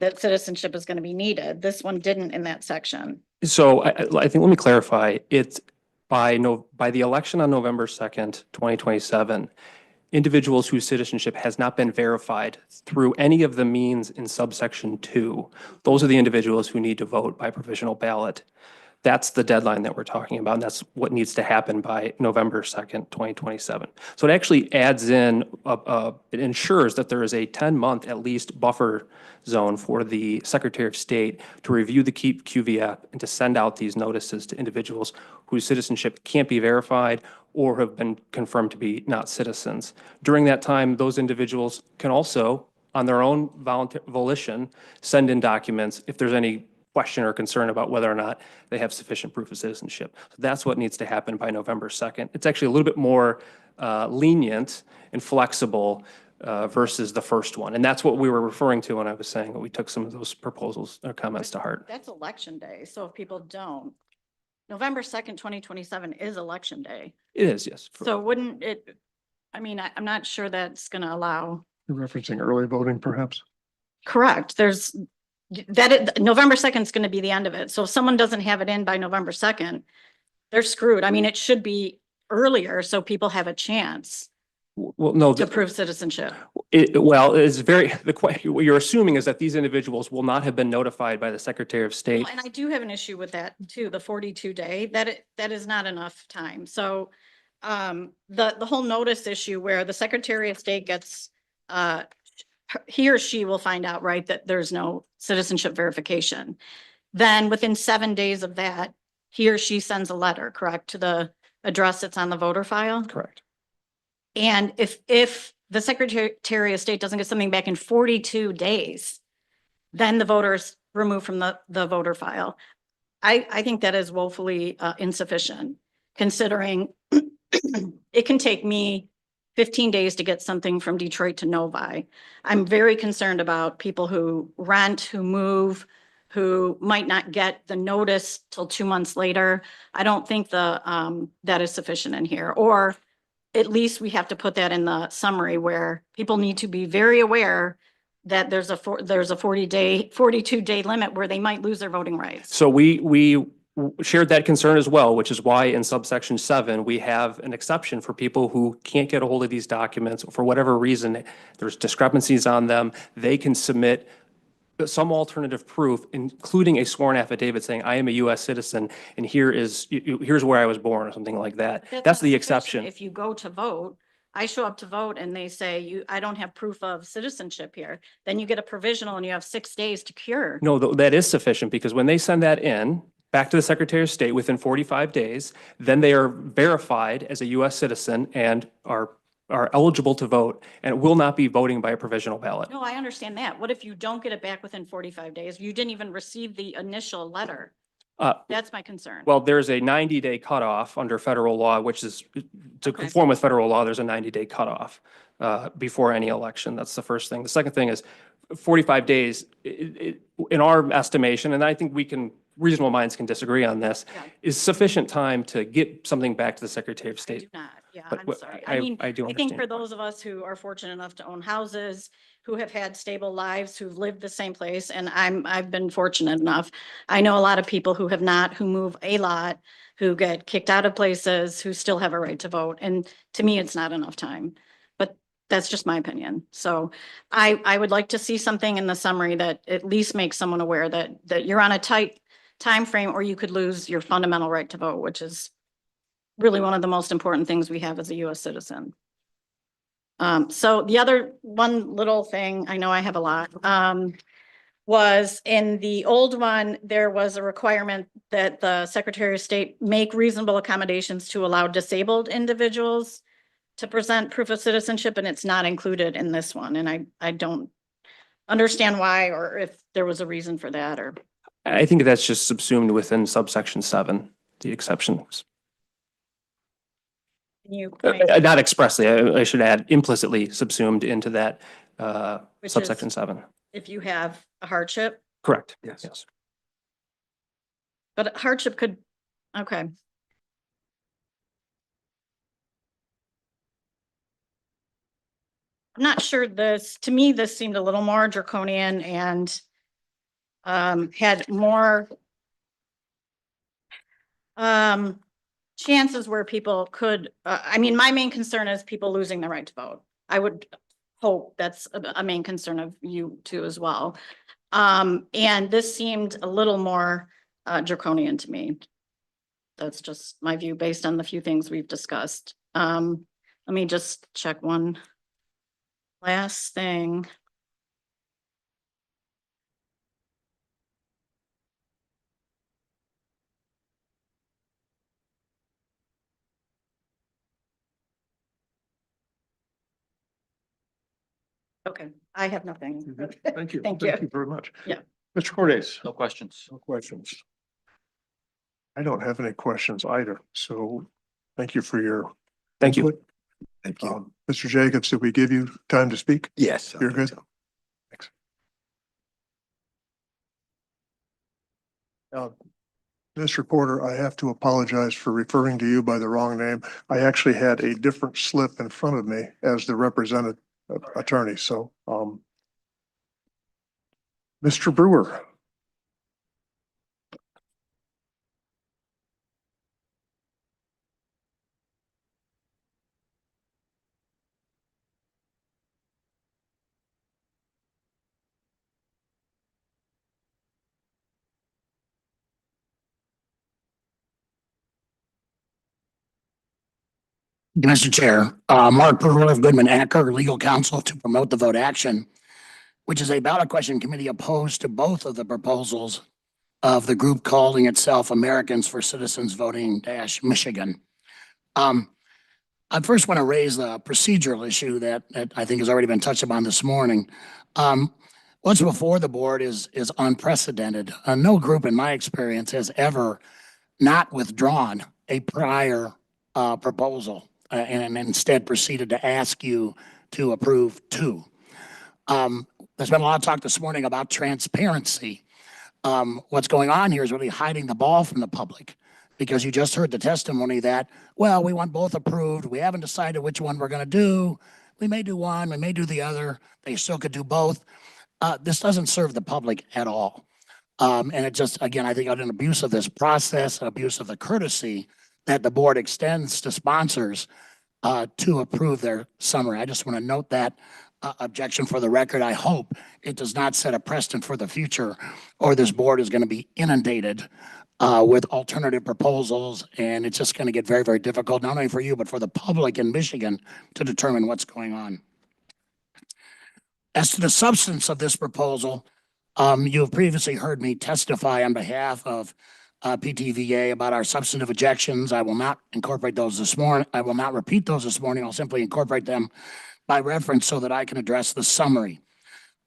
that citizenship is going to be needed. This one didn't in that section. So I think, let me clarify, it's by the election on November 2nd, 2027, individuals whose citizenship has not been verified through any of the means in subsection 2, those are the individuals who need to vote by provisional ballot. That's the deadline that we're talking about, and that's what needs to happen by November 2nd, 2027. So it actually adds in, it ensures that there is a 10-month at least buffer zone for the Secretary of State to review the QVF and to send out these notices to individuals whose citizenship can't be verified or have been confirmed to be not citizens. During that time, those individuals can also, on their own volition, send in documents if there's any question or concern about whether or not they have sufficient proof of citizenship. So that's what needs to happen by November 2nd. It's actually a little bit more lenient and flexible versus the first one. And that's what we were referring to when I was saying that we took some of those proposals or comments to heart. That's election day. So if people don't, November 2nd, 2027 is election day. It is, yes. So wouldn't it, I mean, I'm not sure that's going to allow. You're referencing early voting perhaps? Correct. There's November 2nd is going to be the end of it. So if someone doesn't have it in by November 2nd, they're screwed. I mean, it should be earlier so people have a chance Well, no, to prove citizenship. well, it's very, what you're assuming is that these individuals will not have been notified by the Secretary of State. Well, and I do have an issue with that too, the 42 day, that is not enough time. So the whole notice issue where the Secretary of State gets, he or she will find out, right, that there's no citizenship verification. Then within 7 days of that, he or she sends a letter, correct, to the address that's on the voter file? Correct. And if the Secretary of State doesn't get something back in 42 days, then the voter's removed from the voter file. I think that is woefully insufficient, considering it can take me 15 days to get something from Detroit to Novi. I'm very concerned about people who rent, who move, who might not get the notice till 2 months later. I don't think that is sufficient in here, or at least we have to put that in the summary where people need to be very aware that there's a 42-day limit where they might lose their voting rights. So we shared that concern as well, which is why in subsection 7, we have an exception for people who can't get a hold of these documents for whatever reason. There's discrepancies on them. They can submit some alternative proof, including a sworn affidavit saying, I am a U.S. citizen, and here's where I was born, or something like that. That's not the sufficient. exception. If you go to vote, I show up to vote and they say, I don't have proof of citizenship here. Then you get a provisional and you have 6 days to cure. No, that is sufficient, because when they send that in, back to the Secretary of State within 45 days, then they are verified as a U.S. citizen and are eligible to vote and will not be voting by a provisional ballot. No, I understand that. What if you don't get it back within 45 days? You didn't even receive the initial letter. That's my concern. Well, there's a 90-day cutoff under federal law, which is to Okay. conform with federal law, there's a 90-day cutoff before any election. That's the first thing. The second thing is 45 days, in our estimation, and I think reasonable minds can disagree on this, Yeah. is sufficient time to get something back to the Secretary of I do State. not. Yeah, But I'm sorry. I mean, I do I think for understand. those of us who are fortunate enough to own houses, who have had stable lives, who've lived the same place, and I've been fortunate enough. I know a lot of people who have not, who move a lot, who get kicked out of places, who still have a right to vote. And to me, it's not enough time. But That's just my opinion. So I would like to see something in the summary that at least makes someone aware that you're on a tight time frame, or you could lose your fundamental right to vote, which is really one of the most important things we have as a US citizen. So the other one little thing, I know I have a lot, was in the old one, there was a requirement that the Secretary of State make reasonable accommodations to allow disabled individuals to present proof of citizenship, and it's not included in this one. And I don't understand why, or if there was a reason for that, or. I think that's just subsumed within subsection 7, the exceptions. Can you make- Not expressly, I should add implicitly subsumed into that Which subsection is- 7. if you have a hardship, Correct. Yes. but hardship could, okay. I'm not sure this, to me, this seemed a little more draconian and had more chances where people could, I mean, my main concern is people losing the right to vote. I would hope that's a main concern of you too as well. And this seemed a little more draconian to me. That's just my view based on the few things we've discussed. Let me just check one last thing. Okay, I have nothing. Thank you. Thank Thank you. you very much. Yeah. Mr. Cordes? No questions. No questions. I don't have any questions either, so thank you for your Thank you. input. Thank you. Mr. Jacobs, did we give you time to speak? Yes. I You're think good? so. Ms. Reporter, I have to apologize for referring to you by the wrong name. I actually had a different slip in front of me as the represented attorney, so, Mr. Brewer. Mr. Chair, Mark Brewer of Goodman Acker, legal counsel to promote the vote action, which is a ballot question committee opposed to both of the proposals of the group calling itself Americans for Citizens Voting Michigan. I first want to raise the procedural issue that I think has already been touched upon this morning. What's before the board is unprecedented. No group in my experience has ever not withdrawn a prior proposal and instead proceeded to ask you to approve two. There's been a lot of talk this morning about transparency. What's going on here is really hiding the ball from the public, because you just heard the testimony that, well, we want both approved. We haven't decided which one we're going to do. We may do one, we may do the other. They still could do both. This doesn't serve the public at all. And it just, again, I think an abuse of this process, an abuse of the courtesy that the board extends to sponsors to approve their summary. I just want to note that objection for the record. I hope it does not set a precedent for the future, or this board is going to be inundated with alternative proposals, and it's just going to get very, very difficult, not only for you, but for the public in Michigan to determine what's going on. As to the substance of this proposal, you have previously heard me testify on behalf of PTVA about our substantive objections. I will not incorporate those this morning. I will not repeat those this morning. I'll simply incorporate them by reference so that I can address the summary.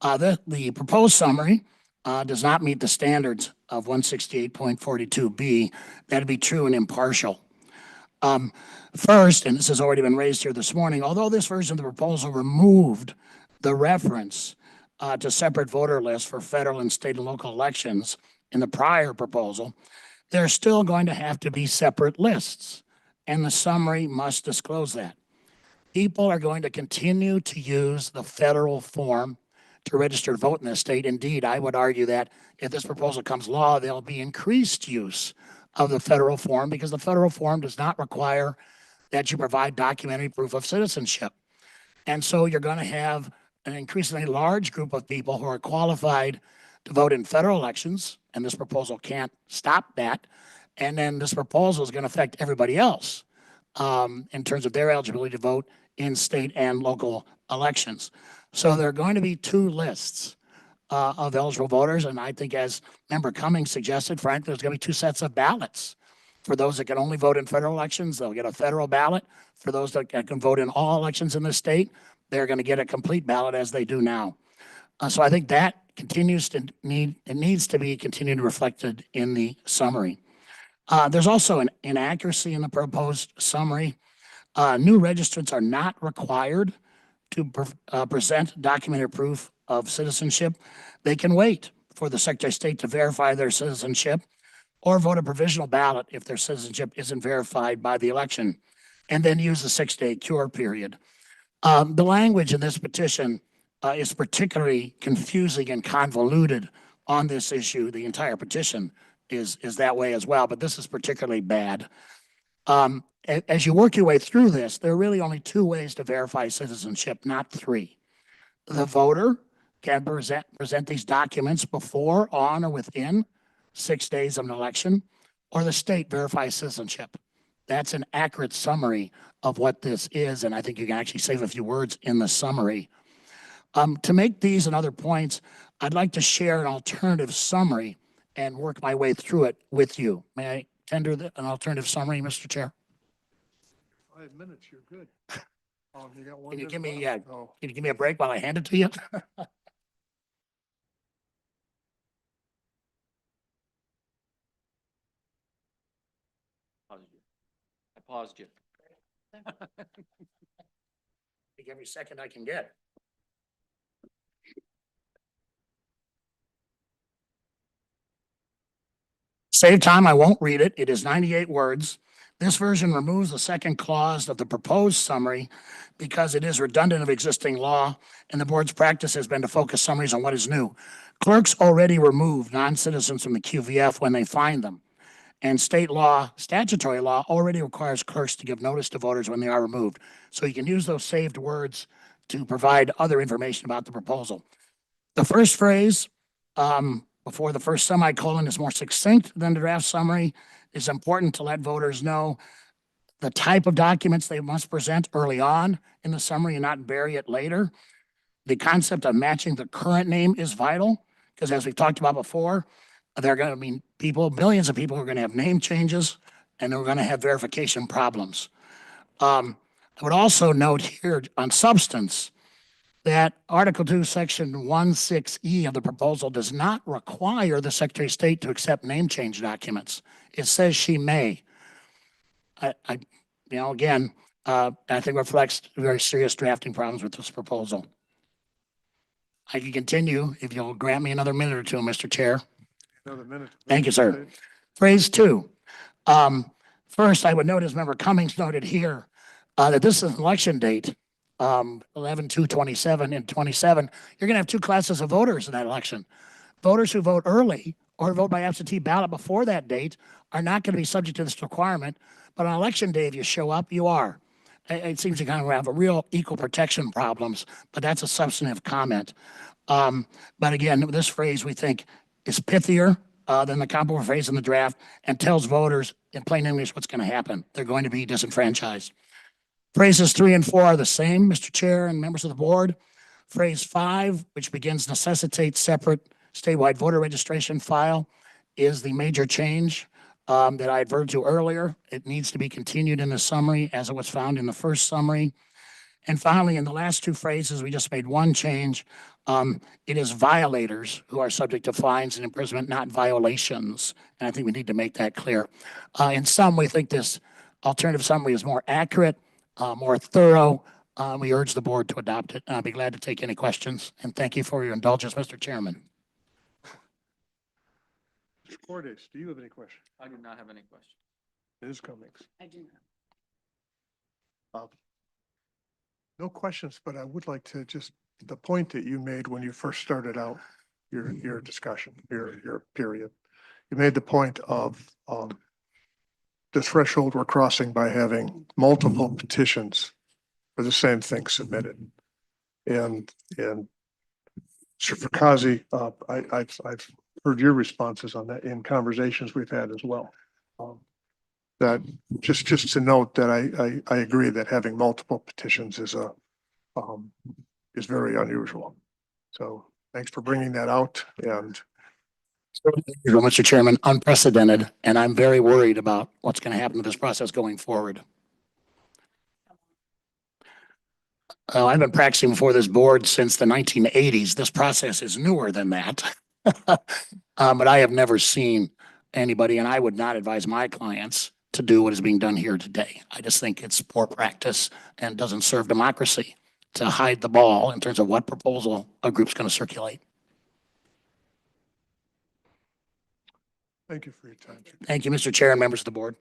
The proposed summary does not meet the standards of 168.42B. That'd be true and impartial. First, and this has already been raised here this morning, although this version of the proposal removed the reference to separate voter lists for federal and state and local elections in the prior proposal, there's still going to have to be separate lists, and the summary must disclose that. People are going to continue to use the federal form to register to vote in the state. Indeed, I would argue that if this proposal comes law, there'll be increased use of the federal form, because the federal form does not require that you provide documentary proof of citizenship. And so you're going to have an increasingly large group of people who are qualified to vote in federal elections, and this proposal can't stop that. And then this proposal is going to affect everybody else in terms of their eligibility to vote in state and local elections. So there are going to be two lists of eligible voters, and I think as Member Cummings suggested, frankly, there's going to be two sets of ballots. For those that can only vote in federal elections, they'll get a federal ballot. For those that can vote in all elections in the state, they're going to get a complete ballot as they do now. So I think that continues to it needs to be continued reflected in the summary. There's also an inaccuracy in the proposed summary. New registrants are not required to present documented proof of citizenship. They can wait for the Secretary of State to verify their citizenship or vote a provisional ballot if their citizenship isn't verified by the election, and then use the 6-day cure period. The language in this petition is particularly confusing and convoluted on this issue. The entire petition is that way as well, but this is particularly bad. As you work your way through this, there are really only two ways to verify citizenship, not three. The voter can present these documents before, on, or within 6 days of an election, or the state verifies citizenship. That's an accurate summary of what this is, and I think you can actually save a few words in the summary. To make these and other points, I'd like to share an alternative summary and work my way through it with you. May I tender an alternative summary, Mr. Chair? 5 minutes, you're good. You got 1 Can you minute give me, left. Oh. Can you give me a break while I hand it to you? I paused you. Take every second I can get. Save time, I won't read it. It is 98 words. This version removes the second clause of the proposed summary because it is redundant of existing law, and the board's practice has been to focus summaries on what is new. Clerks already remove non-citizens from the QVF when they find them. And state law, statutory law, already requires clerks to give notice to voters when they are removed. So you can use those saved words to provide other information about the proposal. The first phrase, before the first semicolon, is more succinct than the draft summary. It's important to let voters know the type of documents they must present early on in the summary and not bury it later. The concept of matching the current name is vital because, as we've talked about before, there are going to be people, millions of people who are going to have name changes and they're going to have verification problems. I would also note here on substance that Article 2, Section 16E of the proposal does not require the Secretary of State to accept name change documents. It says she may. Again, I think reflects very serious drafting problems with this proposal. I can continue if you'll grant me another minute or two, Mr. Chair. Another minute. Thank you, sir. Phrase 2. First, I would note, as Member Cummings noted here, that this is an election date, 11/2/27 and 27. You're going to have two classes of voters in that election. Voters who vote early or vote by absentee ballot before that date are not going to be subject to this requirement. But on election day, if you show up, you are. It seems to kind of have a real equal protection problems, but that's a substantive comment. But again, this phrase we think is pithier than the comparable phrase in the draft and tells voters in plain English what's going to happen. They're going to be disenfranchised. Phrases 3 and 4 are the same, Mr. Chair and members of the board. Phrase 5, which begins necessitate separate statewide voter registration file, is the major change that I adverted to earlier. It needs to be continued in the summary as it was found in the first summary. And finally, in the last two phrases, we just made one change. It is violators who are subject to fines and imprisonment, not violations. And I think we need to make that clear. In sum, we think this alternative summary is more accurate, more thorough. We urge the board to adopt it. I'll be glad to take any questions. And thank you for your indulgence, Mr. Chairman. Mr. Cordes, do you have any questions? I do not have any questions. Ms. Cummings? I do not. No questions, but I would like to just, the point that you made when you first started out your discussion, your period. You made the point of the threshold we're crossing by having multiple petitions for the same thing submitted. And Mr. Fracassi, I've heard your responses on that in conversations we've had as well. That just to note that I agree that having multiple petitions is very unusual. So thanks for bringing that out. And Well, Mr. Chairman, unprecedented, and I'm very worried about what's going to happen to this process going forward. I've been practicing before this board since the 1980s. This process is newer than that. But I have never seen anybody, and I would not advise my clients to do what is being done here today. I just think it's poor practice and doesn't serve democracy to hide the ball in terms of what proposal a group's going to circulate. thank you for your time. Thank you, Mr. Chair and members of the board.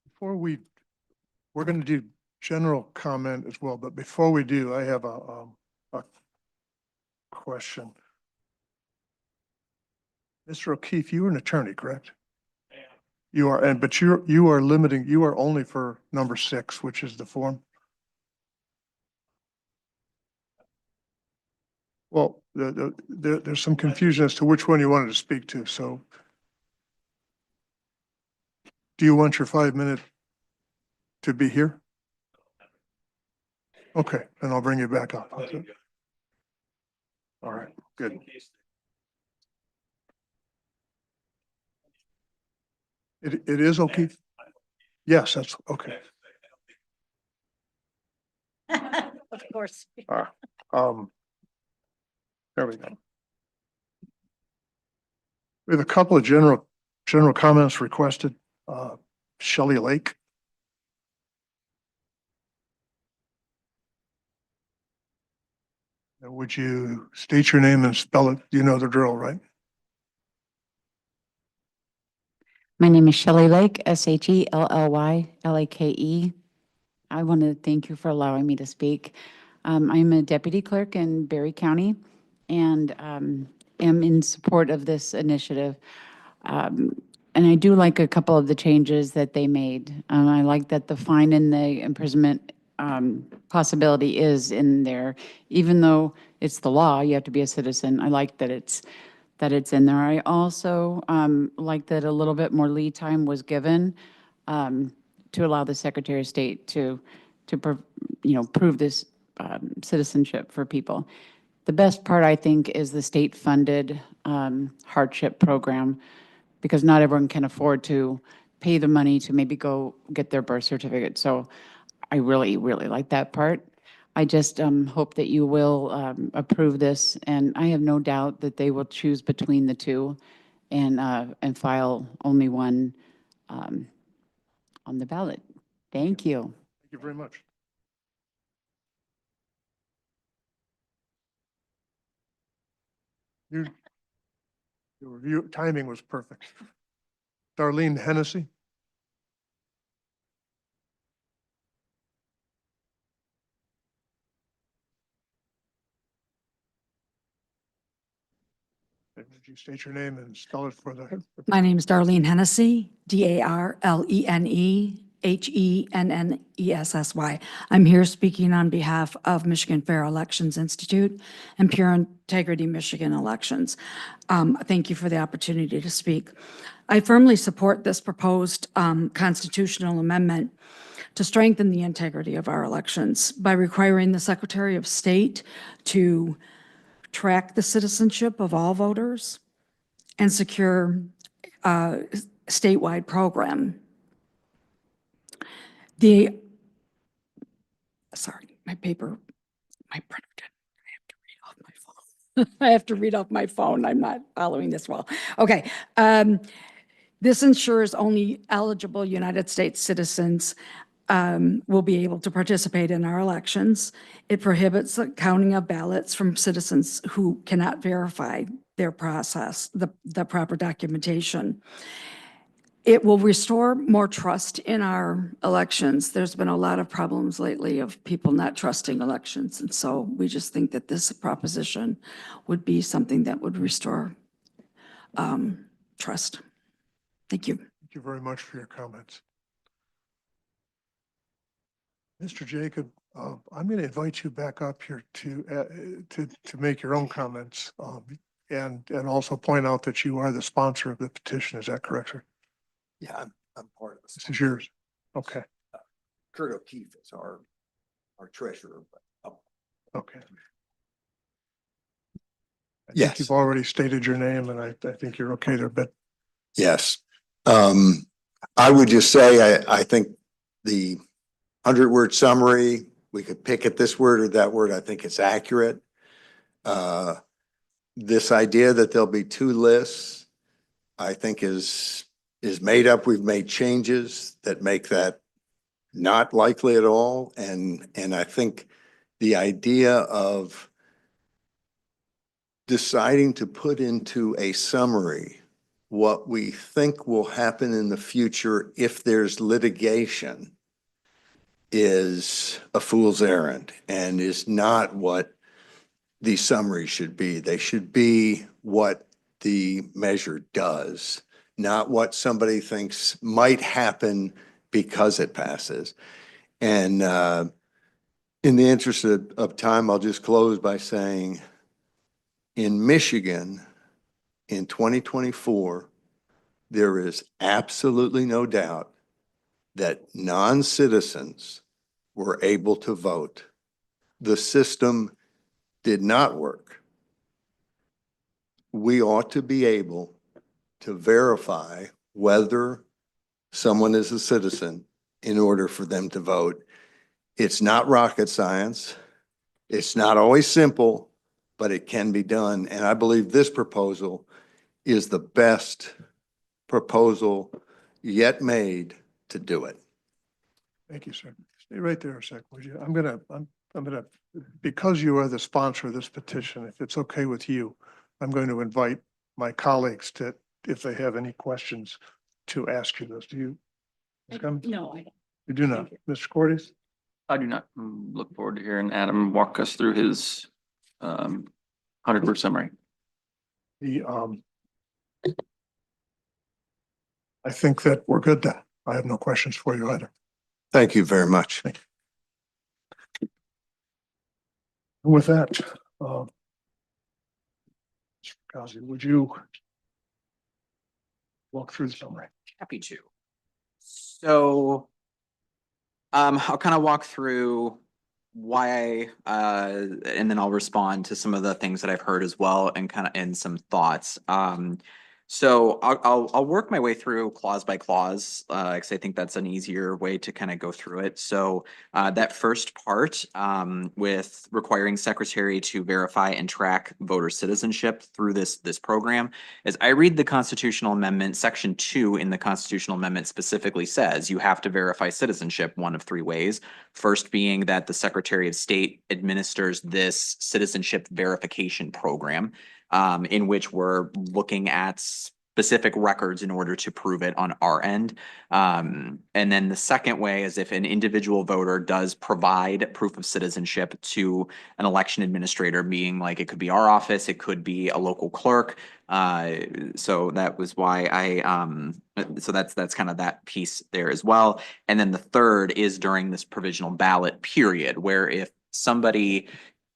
Before we're going to do general comment as well, but before we do, I have a question. Mr. O'Keefe, you are an attorney, correct? You are, but you are only for number 6, which is the form. Well, there's some confusion as to which one you wanted to speak to, so. Do you want your 5-minute to be here? Okay, then I'll bring you back up. All right, good. It is O'Keefe? Yes, that's okay. Of course. There we go. We have a couple of general comments requested. Shelley Lake. Would you state your name and spell it? You know the drill, right? My name is Shelley Lake, SHELLYLAKE. I want to thank you for allowing me to speak. I'm a deputy clerk in Berry County and am in support of this initiative. And I do like a couple of the changes that they made. I like that the fine and the imprisonment possibility is in there. Even though it's the law, you have to be a citizen. I like that it's in there. I also like that a little bit more lead time was given to allow the Secretary of State to prove this citizenship for people. The best part, I think, is the state-funded hardship program, because not everyone can afford to pay the money to maybe go get their birth certificate. So I really, really like that part. I just hope that you will approve this, and I have no doubt that they will choose between the two and file only one on the ballot. Thank you. Thank you very much. Your review timing was perfect. Darlene Hennessy. Did you state your name and spell it for the? My name is Darlene Hennessy, DARLENEHENNESSY. I'm here speaking on behalf of Michigan Fair Elections Institute and Pure Integrity Michigan Elections. Thank you for the opportunity to speak. I firmly support this proposed constitutional amendment to strengthen the integrity of our elections by requiring the Secretary of State to track the citizenship of all voters and secure a statewide program. Sorry, my printer didn't. I have to read off my phone. I'm not following this well. Okay. This ensures only eligible United States citizens will be able to participate in our elections. It prohibits the counting of ballots from citizens who cannot verify their process, the proper documentation. It will restore more trust in our elections. There's been a lot of problems lately of people not trusting elections. And so we just think that this proposition would be something that would restore trust. Thank you. Thank you very much for your comments. Mr. Jacob, I'm going to invite you back up here to make your own comments. And also point out that you are the sponsor of the petition. Is that correct, sir? Yeah, I'm part of this. This is yours. Okay, Kurt O'Keefe is our treasurer, but okay. I think Yes. you've already stated your name and I think you're okay there, but yes. I would just say, I think the 100-word summary, we could pick at this word or that word. I think it's accurate. This idea that there'll be two lists, I think is made up. We've made changes that make that not likely at all. And I think the idea of deciding to put into a summary what we think will happen in the future if there's litigation is a fool's errand and is not what these summaries should be. They should be what the measure does, not what somebody thinks might happen because it passes. And in the interest of time, I'll just close by saying in Michigan, in 2024, there is absolutely no doubt that non-citizens were able to vote. The system did not work. We ought to be able to verify whether someone is a citizen in order for them to vote. It's not rocket science. It's not always simple, but it can be done. And I believe this proposal is the best proposal yet made to do it. thank you, sir. Stay right there a second, would you? I'm gonna, because you are the sponsor of this petition, if it's okay with you, I'm going to invite my colleagues to, if they have any questions, to ask you this. Do you? Ms. Cummings? No, I don't. You do not. Mr. Cordes? I do not. Look forward to hearing Adam walk us through his 100-word summary. The, I think that we're good then. I have no questions for you either. Thank you very much. With that, Mr. Ghazi, would you walk through the summary? Happy to. So, I'll kind of walk through why, and then I'll respond to some of the things that I've heard as well and kind of in some thoughts. So I'll work my way through clause by clause, because I think that's an easier way to kind of go through it. So that first part, with requiring secretary to verify and track voter citizenship through this program, as I read the constitutional amendment, section 2 in the constitutional amendment specifically says you have to verify citizenship one of three ways. First being that the Secretary of State administers this citizenship verification program, in which we're looking at specific records in order to prove it on our end. And then the second way is if an individual voter does provide proof of citizenship to an election administrator, being like it could be our office, it could be a local clerk. So that was why so that's kind of that piece there as well. And then the third is during this provisional ballot period, where if somebody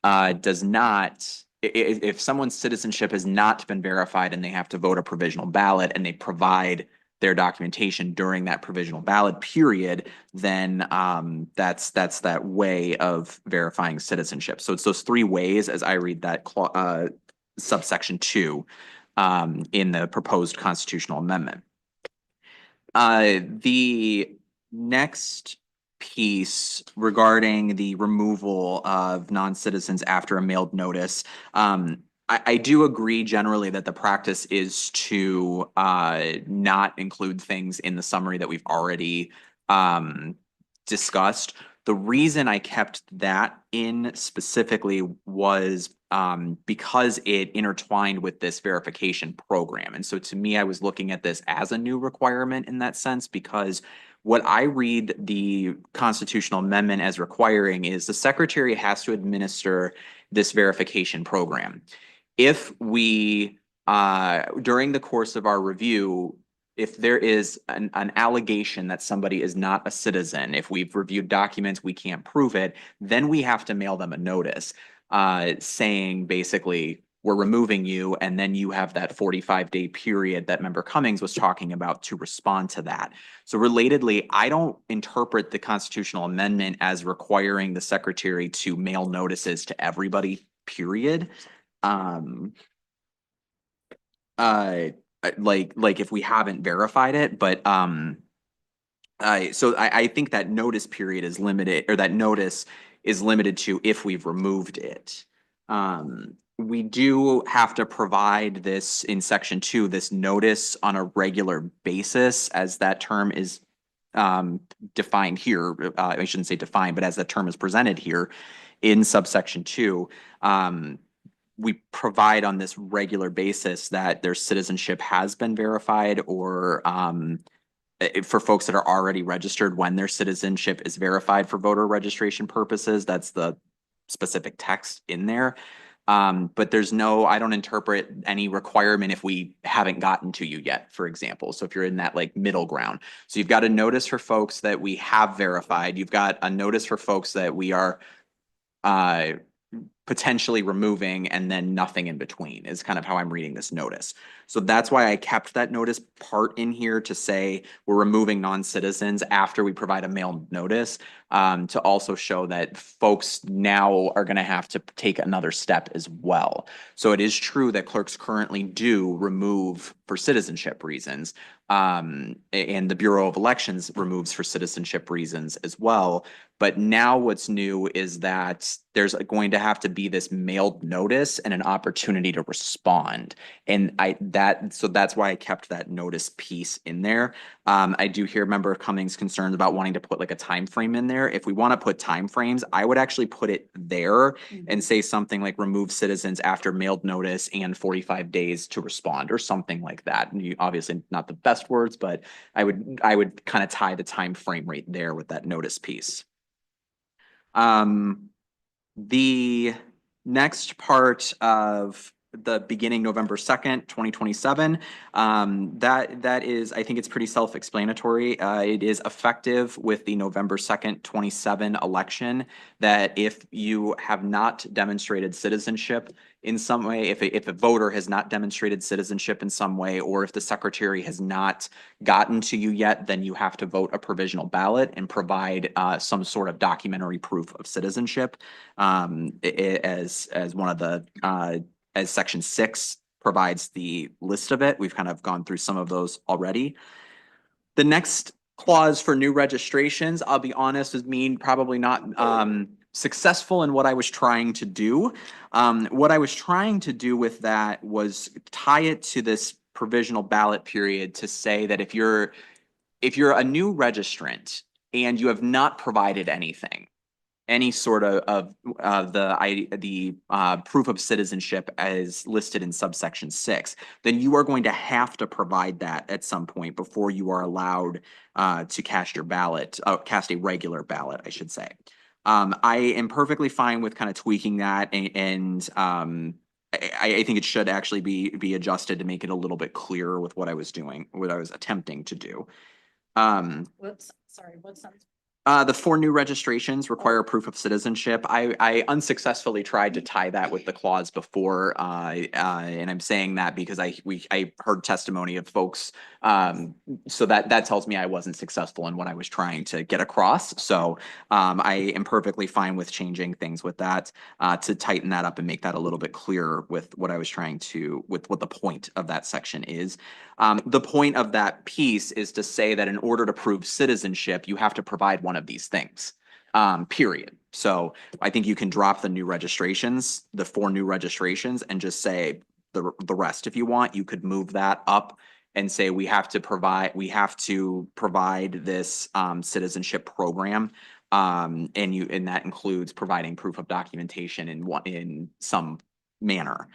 does not, if someone's citizenship has not been verified and they have to vote a provisional ballot and they provide their documentation during that provisional ballot period, then that's that way of verifying citizenship. So it's those three ways as I read that subsection 2 in the proposed constitutional amendment. The next piece regarding the removal of non-citizens after a mailed notice, I do agree generally that the practice is to not include things in the summary that we've already discussed. The reason I kept that in specifically was because it intertwined with this verification program. And so to me, I was looking at this as a new requirement in that sense, because what I read the constitutional amendment as requiring is the secretary has to administer this verification program. If we, during the course of our review, if there is an allegation that somebody is not a citizen, if we've reviewed documents, we can't prove it, then we have to mail them a notice saying basically, we're removing you, and then you have that 45-day period that Member Cummings was talking about to respond to that. So relatedly, I don't interpret the constitutional amendment as requiring the secretary to mail notices to everybody, period. Like if we haven't verified it, but so I think that notice period is limited, or that notice is limited to if we've removed it. We do have to provide this in section 2, this notice on a regular basis, as that term is defined here. I shouldn't say defined, but as that term is presented here in subsection 2. We provide on this regular basis that their citizenship has been verified, or for folks that are already registered, when their citizenship is verified for voter registration purposes. That's the specific text in there. But there's no, I don't interpret any requirement if we haven't gotten to you yet, for example. So if you're in that like middle ground. So you've got a notice for folks that we have verified. You've got a notice for folks that we are potentially removing, and then nothing in between is kind of how I'm reading this notice. So that's why I kept that notice part in here to say we're removing non-citizens after we provide a mailed notice, to also show that folks now are going to have to take another step as well. So it is true that clerks currently do remove for citizenship reasons, and the Bureau of Elections removes for citizenship reasons as well. But now what's new is that there's going to have to be this mailed notice and an opportunity to respond. And so that's why I kept that notice piece in there. I do hear Member Cummings' concerns about wanting to put like a time frame in there. If we want to put time frames, I would actually put it there and say something like remove citizens after mailed notice and 45 days to respond, or something like that. And you, obviously not the best words, but I would kind of tie the time frame right there with that notice piece. The next part of the beginning November 2nd, 2027, that is, I think it's pretty self-explanatory. It is effective with the November 2nd, 27 election, that if you have not demonstrated citizenship in some way, if a voter has not demonstrated citizenship in some way, or if the secretary has not gotten to you yet, then you have to vote a provisional ballot and provide some sort of documentary proof of citizenship, as one of the as section 6 provides the list of it. We've kind of gone through some of those already. The next clause for new registrations, I'll be honest, is probably not successful in what I was trying to do. What I was trying to do with that was tie it to this provisional ballot period, to say that if you're a new registrant and you have not provided anything, any sort of the proof of citizenship as listed in subsection 6, then you are going to have to provide that at some point before you are allowed to cast your ballot, cast a regular ballot, I should say. I am perfectly fine with kind of tweaking that, and I think it should actually be adjusted to make it a little bit clearer with what I was doing, what I was attempting to do. What's that? The 4 new registrations require proof of citizenship. I unsuccessfully tried to tie that with the clause before, and I'm saying that because I heard testimony of folks, so that tells me I wasn't successful in what I was trying to get across. So I am perfectly fine with changing things with that, to tighten that up and make that a little bit clearer with what I was trying to, with what the point of that section is. The point of that piece is to say that in order to prove citizenship, you have to provide one of these things, period. So I think you can drop the new registrations, the 4 new registrations, and just say the rest. If you want, you could move that up and say we have to provide this citizenship program, and that includes providing proof of documentation in some manner.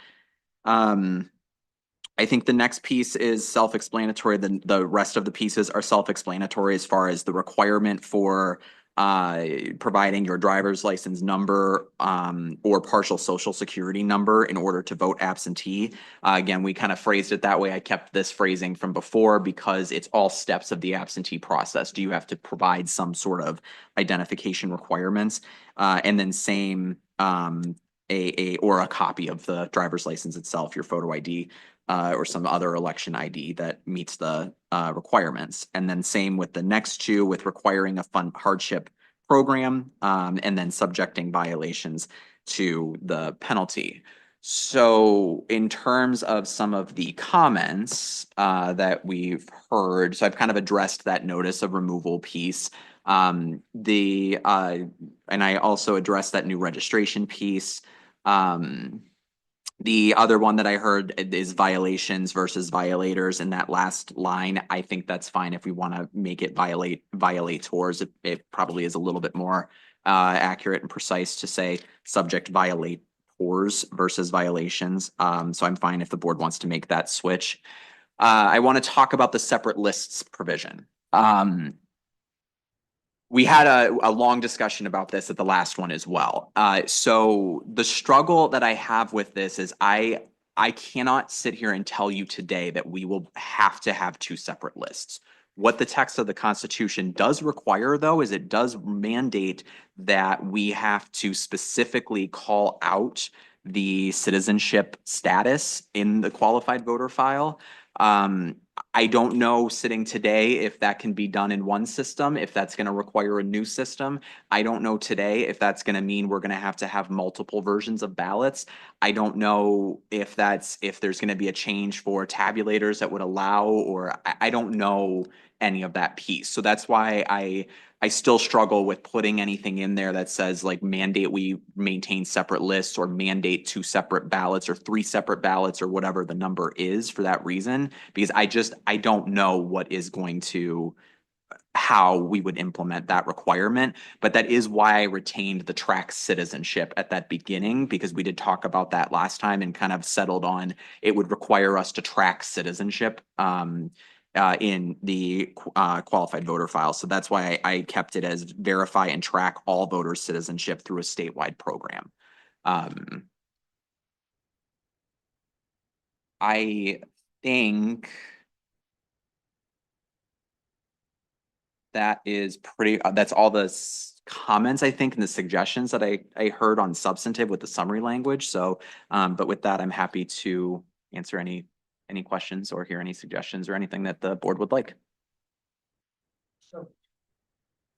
I think the next piece is self-explanatory. The rest of the pieces are self-explanatory as far as the requirement for providing your driver's license number or partial social security number in order to vote absentee. Again, we kind of phrased it that way. I kept this phrasing from before because it's all steps of the absentee process. Do you have to provide some sort of identification requirements? And then same or a copy of the driver's license itself, your photo ID. Or some other election ID that meets the requirements. And then same with the next two with requiring a fund hardship program and then subjecting violations to the penalty. So in terms of some of the comments that we've heard, so I've kind of addressed that notice of removal piece. And I also addressed that new registration piece. The other one that I heard is violations versus violators in that last line. I think that's fine if we want to make it violators. It probably is a little bit more accurate and precise to say subject violators versus violations. So I'm fine if the board wants to make that switch. I want to talk about the separate lists provision. We had a long discussion about this at the last one as well. So the struggle that I have with this is I cannot sit here and tell you today that we will have to have two separate lists. What the text of the Constitution does require, though, is it does mandate that we have to specifically call out the citizenship status in the qualified voter file. I don't know sitting today if that can be done in one system, if that's going to require a new system. I don't know today if that's going to mean we're going to have multiple versions of ballots. I don't know if there's going to be a change for tabulators that would allow, or I don't know any of that piece. So that's why I still struggle with putting anything in there that says like mandate we maintain separate lists or mandate two separate ballots or three separate ballots or whatever the number is for that reason, because I don't know what is going to, how we would implement that requirement. But that is why I retained the track citizenship at that beginning, because we did talk about that last time and kind of settled on it would require us to track citizenship in the qualified voter file. So that's why I kept it as verify and track all voters' citizenship through a statewide program. I think that is pretty, that's all the comments, I think, and the suggestions that I heard on substantive with the summary language. So, but with that, I'm happy to answer any questions or hear any suggestions or anything that the board would like. So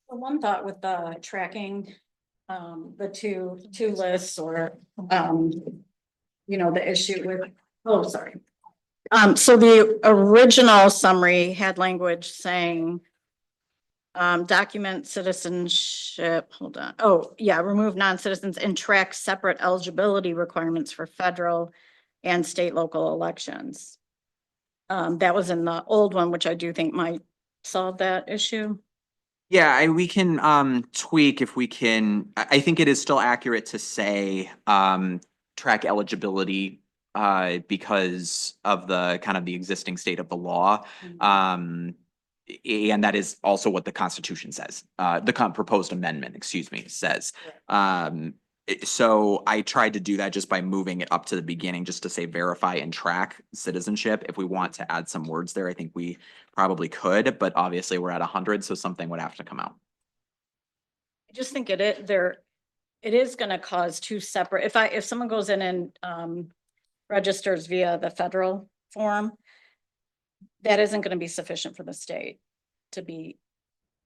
one thought with the tracking, the two lists or, you know, the issue with, oh, sorry. So the original summary had language saying, document citizenship, hold on. Oh, yeah, remove non-citizens and track separate eligibility requirements for federal and state local elections. That was in the old one, which I do think might solve that issue. Yeah, we can tweak if we can. I think it is still accurate to say track eligibility because of the kind of the existing state of the law. And that is also what the Constitution says. The proposed amendment, excuse me, says. So I tried to do that just by moving it up to the beginning, just to say verify and track citizenship. If we want to add some words there, I think we probably could, but obviously we're at 100, so something would have to come out. I just think it is going to cause two separate, if someone goes in and registers via the federal form, that isn't going to be sufficient for the state to be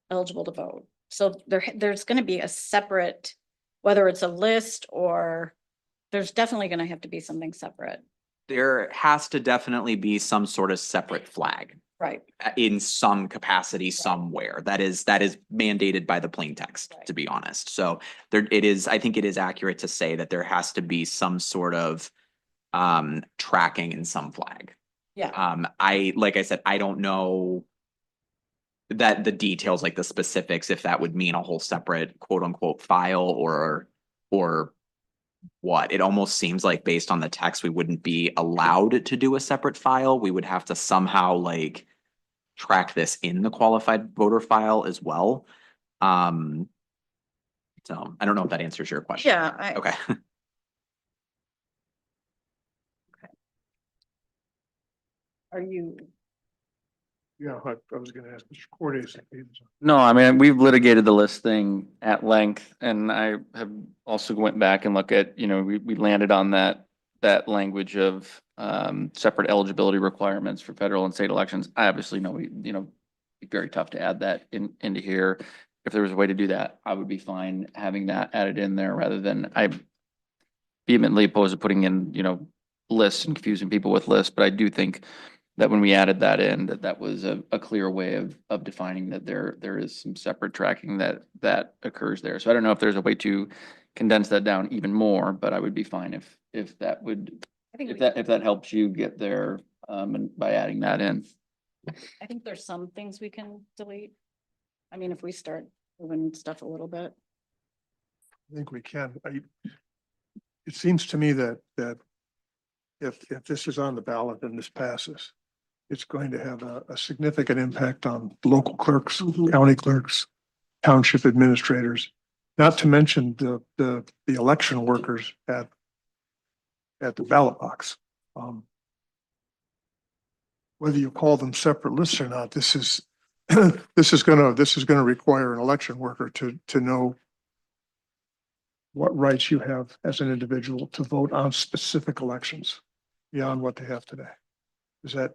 eligible to vote. So there's going to be a separate, whether it's a list or there's definitely going to have to be something separate. There has to definitely be some sort of separate flag. Right. In some capacity somewhere. That is mandated by the plain text, Right. to be honest. So I think it is accurate to say that there has to be some sort of tracking in some flag. Yeah. Like I said, I don't know that the details, like the specifics, if that would mean a whole separate quote unquote file or what. It almost seems like based on the text, we wouldn't be allowed to do a separate file. We would have to somehow like track this in the qualified voter file as well. So I don't know if that answers your question. Yeah, Okay. are you, Yeah, I was gonna ask Mr. Cordes. No, I mean, we've litigated the list thing at length, and I have also went back and look at, we landed on that language of separate eligibility requirements for federal and state elections. I obviously know, it'd be very tough to add that into here. If there was a way to do that, I would be fine having that added in there rather than I vehemently opposed to putting in, lists and confusing people with lists, but I do think that when we added that in, that was a clear way of defining that there is some separate tracking that occurs there. So I don't know if there's a way to condense that down even more, but I would be fine if that would, I think, if that helps you get there, and by adding that in. I think there's some things we can delete. I mean, if we start moving stuff a little bit. I think we can. It seems to me that if this is on the ballot and this passes, it's going to have a significant impact on local clerks, county clerks, township administrators, not to mention the election workers at the ballot box. Whether you call them separate lists or not, this is this is gonna require an election worker to know what rights you have as an individual to vote on specific elections beyond what they have today. Is that?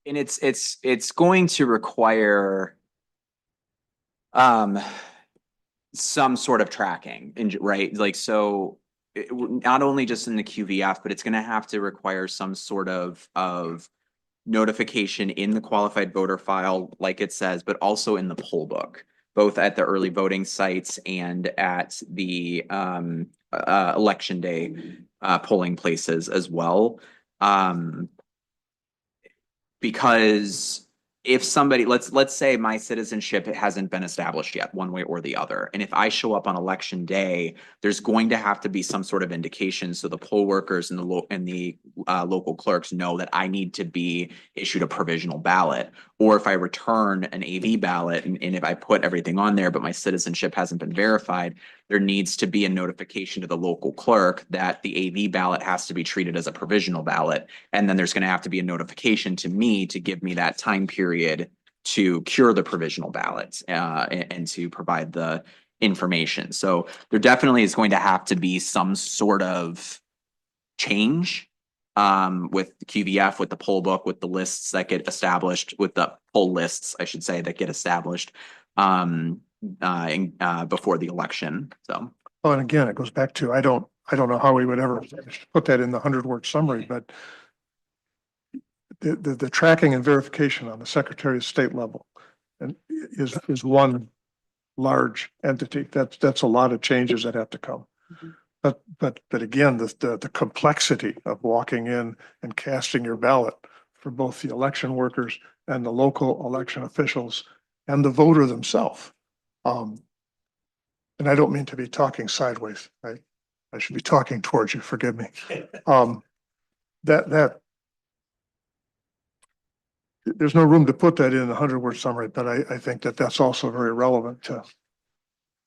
And it's going to require some sort of tracking, right? Like, so not only just in the QVF, but it's going to have to require some sort of notification in the qualified voter file, like it says, but also in the poll book, both at the early voting sites and at the election day polling places as well. Because if somebody, let's say my citizenship hasn't been established yet, one way or the other, and if I show up on election day, there's going to have to be some sort of indication so the poll workers and the local clerks know that I need to be issued a provisional ballot. Or if I return an AV ballot and if I put everything on there, but my citizenship hasn't been verified, there needs to be a notification to the local clerk that the AV ballot has to be treated as a provisional ballot. And then there's going to have to be a notification to me to give me that time period to cure the provisional ballots and to provide the information. So there definitely is going to have to be some sort of change with the QVF, with the poll book, with the lists that get established, with the poll lists, I should say, that get established before the election. So. Well, and again, it goes back to, I don't know how we would ever put that in the 100-word summary, but the tracking and verification on the Secretary of State level and is one large entity. That's a lot of changes that have to come. But again, the complexity of walking in and casting your ballot for both the election workers and the local election officials and the voter themselves. And I don't mean to be talking sideways. I should be talking towards you. Forgive me. There's no room to put that in a 100-word summary, but I think that's also very relevant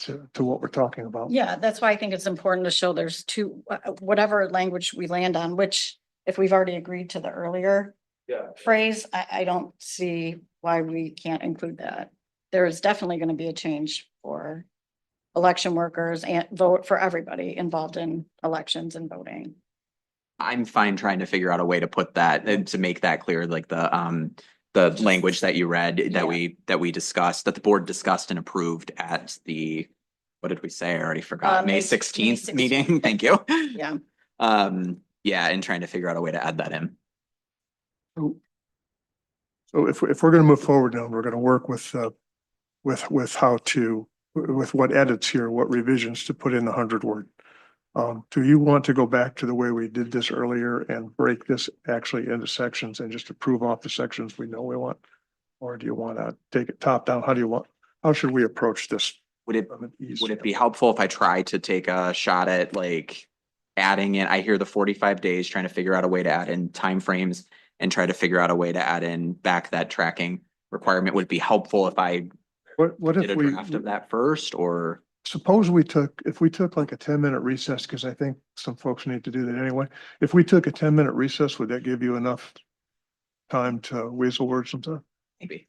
to what we're talking about. Yeah, that's why I think it's important to show there's two, whatever language we land on, which if we've already agreed to the earlier phrase, I don't see why we can't include that. There is definitely going to be a change for election workers and vote for everybody involved in elections and voting. I'm fine trying to figure out a way to put that, to make that clear, like the language that you read, that we discussed, that the board discussed and approved at the, what did we say? I already forgot. May 16th meeting. Thank you. Yeah. Yeah, and trying to figure out a way to add that in. So if we're going to move forward now, we're going to work with what edits here, what revisions to put in the 100-word. Do you want to go back to the way we did this earlier and break this actually into sections and just approve off the sections we know we want? Or do you want to take it top down? How should we approach this? Would it be helpful if I try to take a shot at like adding in, I hear the 45 days, trying to figure out a way to add in timeframes and try to figure out a way to add in back that tracking requirement? Would it be helpful if I what did if a draft of that first, or? suppose if we took like a 10-minute recess, because I think some folks need to do that anyway. If we took a 10-minute recess, would that give you enough time to weasel words some stuff? Maybe.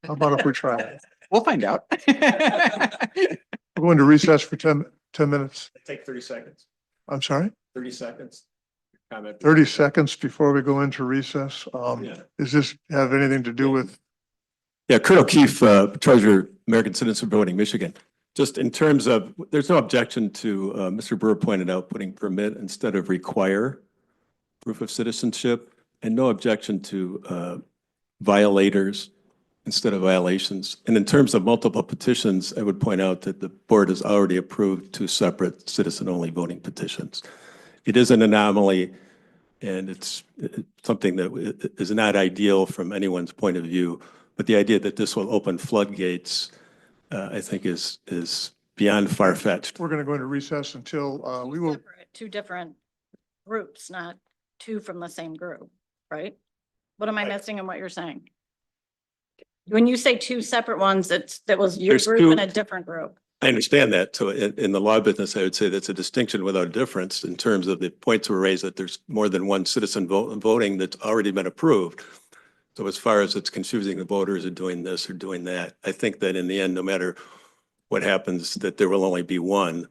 How about if we try it? We'll find out. We're going to recess for 10 minutes. Take 30 seconds, I'm sorry, 30 seconds. Comment. 30 seconds before we go into recess. Yeah. Does this have anything to do with, Yeah, Kurt O'Keefe, Treasurer, American Citizen Voting, Michigan. Just in terms of, there's no objection to, Mr. Burr pointed out, putting permit instead of require proof of citizenship, and no objection to violators instead of violations. And in terms of multiple petitions, I would point out that the board has already approved 2 separate citizen-only voting petitions. It is an anomaly, and it's something that is not ideal from anyone's point of view. But the idea that this will open floodgates, I think is beyond far-fetched. we're going to go into recess until, we will, Two different groups, not two from the same group, right? What am I missing in what you're saying? When you say 2 separate ones, that was your There's group 2 and a different group. I understand that. So in the law business, I would say that's a distinction without a difference in terms of the points were raised that there's more than one citizen voting that's already been approved. So as far as it's confusing the voters or doing this or doing that, I think that in the end, no matter what happens, that there will only be one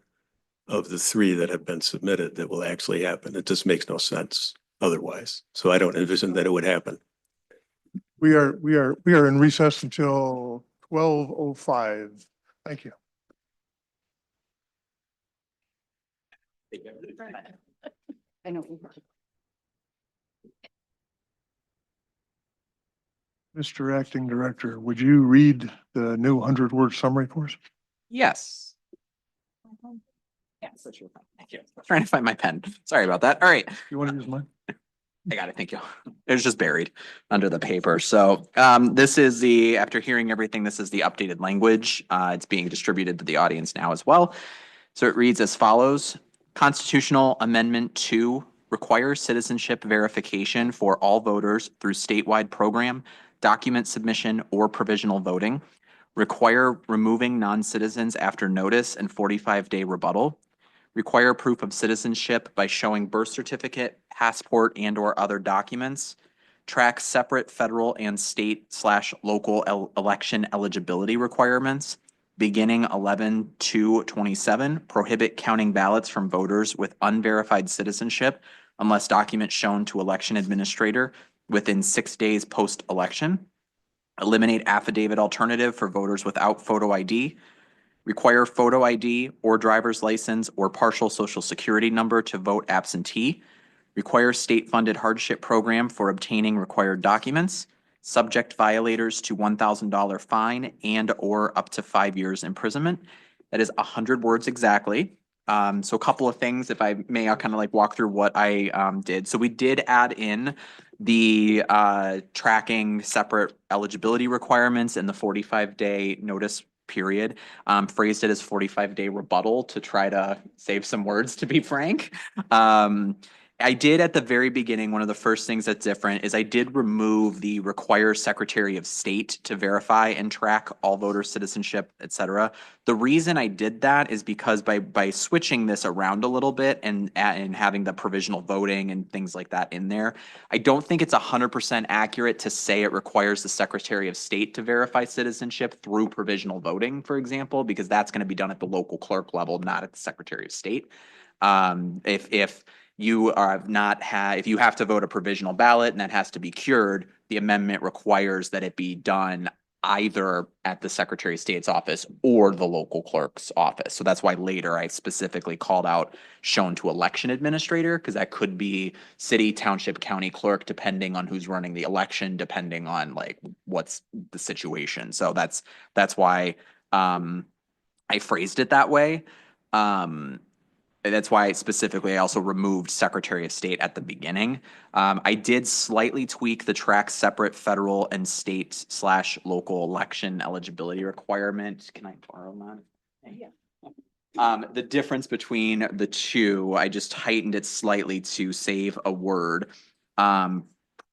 of the 3 that have been submitted that will actually happen. It just makes no sense otherwise. So I don't envision that it would happen. we are in recess until 12:05. Thank you. I know. Mr. Acting Director, would you read the new 100-word summary for us? Yes. Yes. Thank you. Trying to find my pen. Sorry about that. All right. You want to use mine? I got it. Thank you. It was just buried under the paper. So this is after hearing everything, this is the updated language. It's being distributed to the audience now as well. So it reads as follows. Constitutional Amendment 2 requires citizenship verification for all voters through statewide program, document submission, or provisional voting. Require removing non-citizens after notice and 45-day rebuttal. Require proof of citizenship by showing birth certificate, passport, and/or other documents. Track separate federal and state/local election eligibility requirements. Beginning 11/2/27, prohibit counting ballots from voters with unverified citizenship unless documents shown to election administrator within 6 days post-election. Eliminate affidavit alternative for voters without photo ID. Require photo ID or driver's license or partial social security number to vote absentee. Require state-funded hardship program for obtaining required documents. Subject violators to $1,000 fine and/or up to 5 years imprisonment. That is 100 words exactly. So a couple of things, if I may, I'll kind of like walk through what I did. So we did add in the tracking separate eligibility requirements and the 45-day notice period. Phrased it as 45-day rebuttal to try to save some words, to be frank. I did at the very beginning, one of the first things that's different is I did remove the require Secretary of State to verify and track all voter citizenship, et cetera. The reason I did that is because by switching this around a little bit and having the provisional voting and things like that in there, I don't think it's 100% accurate to say it requires the Secretary of State to verify citizenship through provisional voting, for example, because that's going to be done at the local clerk level, not at the Secretary of State. If you if you have to vote a provisional ballot and that has to be cured, the amendment requires that it be done either at the Secretary of State's office or the local clerk's office. So that's why later I specifically called out shown to election administrator, because that could be city, township, county clerk, depending on who's running the election, depending on like what's the situation. So that's why I phrased it that way. That's why specifically I also removed Secretary of State at the beginning. I did slightly tweak the track separate federal and state/local election eligibility requirement. Can I borrow that? Yeah. The difference between the two, I just heightened it slightly to save a word.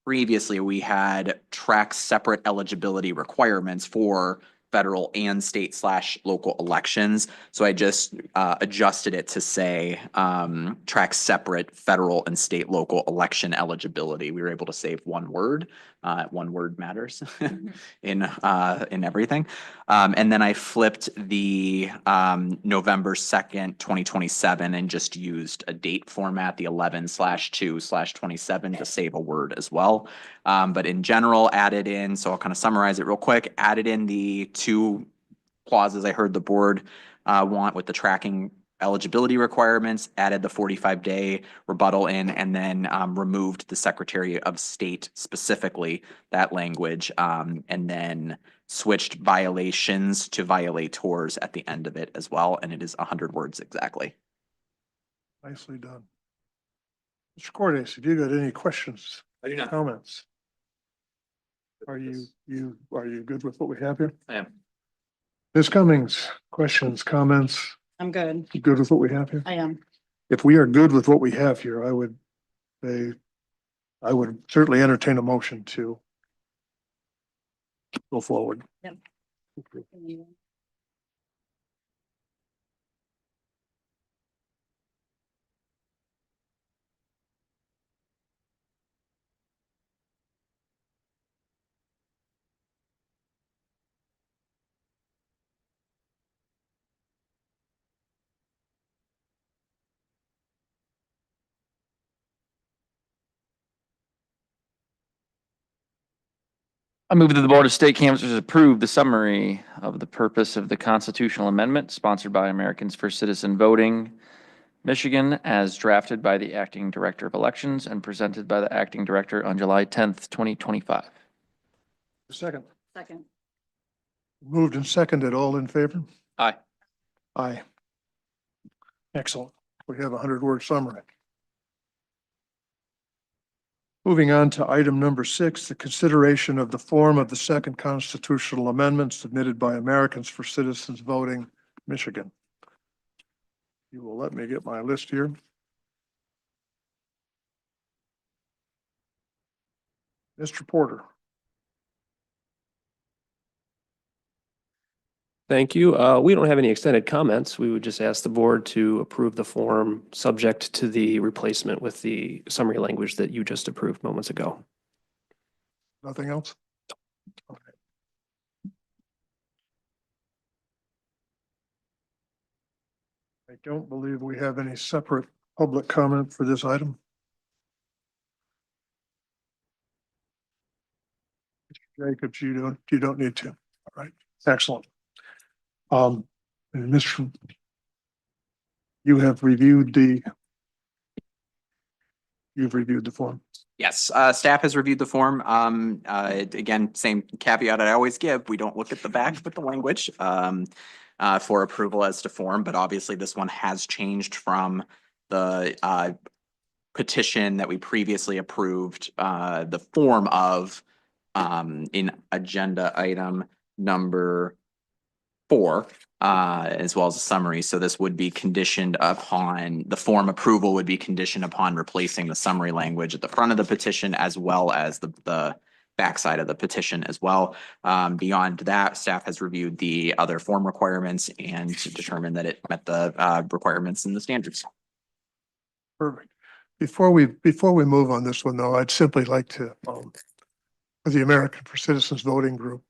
Previously, we had track separate eligibility requirements for federal and state/local elections. So I just adjusted it to say track separate federal and state local election eligibility. We were able to save one word. One word matters in everything. And then I flipped the November 2nd, 2027, and just used a date format, the 11/2/27, to save a word as well. But in general, added in, so I'll kind of summarize it real quick, added in the two clauses I heard the board want with the tracking eligibility requirements, added the 45-day rebuttal in, and then removed the Secretary of State specifically, that language, and then switched violations to violators at the end of it as well, and it is 100 words exactly. Nicely done. Mr. Cordes, have you got any questions? I do not. Comments? Are you good with what we have here? I am. Ms. Cummings, questions, comments? I'm good. You good with what we have here? I am. If we are good with what we have here, I would certainly entertain a motion to go forward. Yep. I move that the Board of State Canvassers approve the summary of the purpose of the constitutional amendment sponsored by Americans for Citizen Voting, Michigan, as drafted by the Acting Director of Elections and presented by the Acting Director on July 10th, 2025. Second. Second. Moved and seconded, all in favor? Aye. Aye. Excellent. We have a 100-word summary. Moving on to item number 6, the consideration of the form of the second constitutional amendment submitted by Americans for Citizens Voting, Michigan. You will let me get my list here. Mr. Porter. Thank you. We don't have any extended comments. We would just ask the board to approve the form subject to the replacement with the summary language that you just approved moments ago. Nothing else? Okay. I don't believe we have any separate public comment for this item. Mr. Jacobs, you don't need to. All right, excellent. And Mr. You have reviewed you've reviewed the form. Yes, staff has reviewed the form. Again, same caveat I always give, we don't look at the back with the language for approval as to form, but obviously this one has changed from the petition that we previously approved the form of in agenda item number 4, as well as a summary. So this would be conditioned upon, the form approval would be conditioned upon replacing the summary language at the front of the petition as well as the backside of the petition as well. Beyond that, staff has reviewed the other form requirements and determined that it met the requirements and the standards. Perfect. Before we move on this one, though, I'd simply like to, for the American for Citizens Voting Group,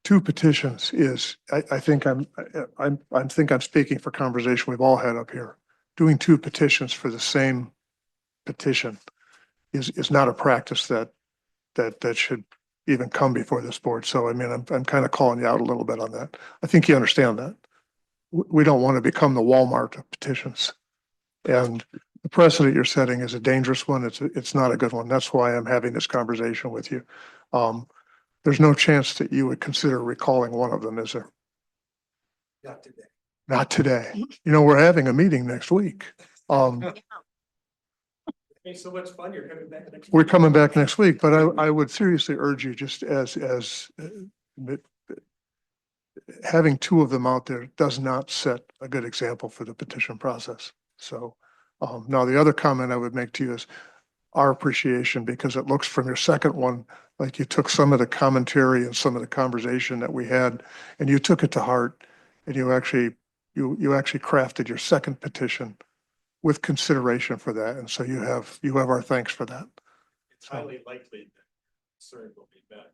2 petitions is, I think I'm speaking for conversation we've all had up here. Doing 2 petitions for the same petition is not a practice that should even come before this board. So I mean, I'm kind of calling you out a little bit on that. I think you understand that. We don't want to become the Walmart of petitions. And the precedent you're setting is a dangerous one. It's not a good one. That's why I'm having this conversation with you. There's no chance that you would consider recalling one of them, is there? Not today. Not today. You know, we're having a meeting next week. Hey, so much fun. You're coming back next We're coming back next week, but I would seriously urge you, just as having 2 of them out there does not set a good example for the petition process. So now the other comment I would make to you is our appreciation, because it looks from your second one like you took some of the commentary and some of the conversation that we had, and you took it to heart, and you actually crafted your second petition with consideration for that, and so you have our thanks for that. It's highly likely that concern will be met.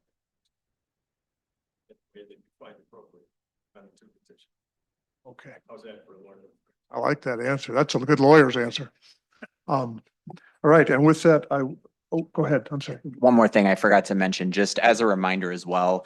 If they find appropriate on the two petitions. Okay, How's that for a lawyer? I like that answer. That's a good lawyer's answer. All right, and with that, go ahead. I'm sorry. One more thing I forgot to mention, just as a reminder as well,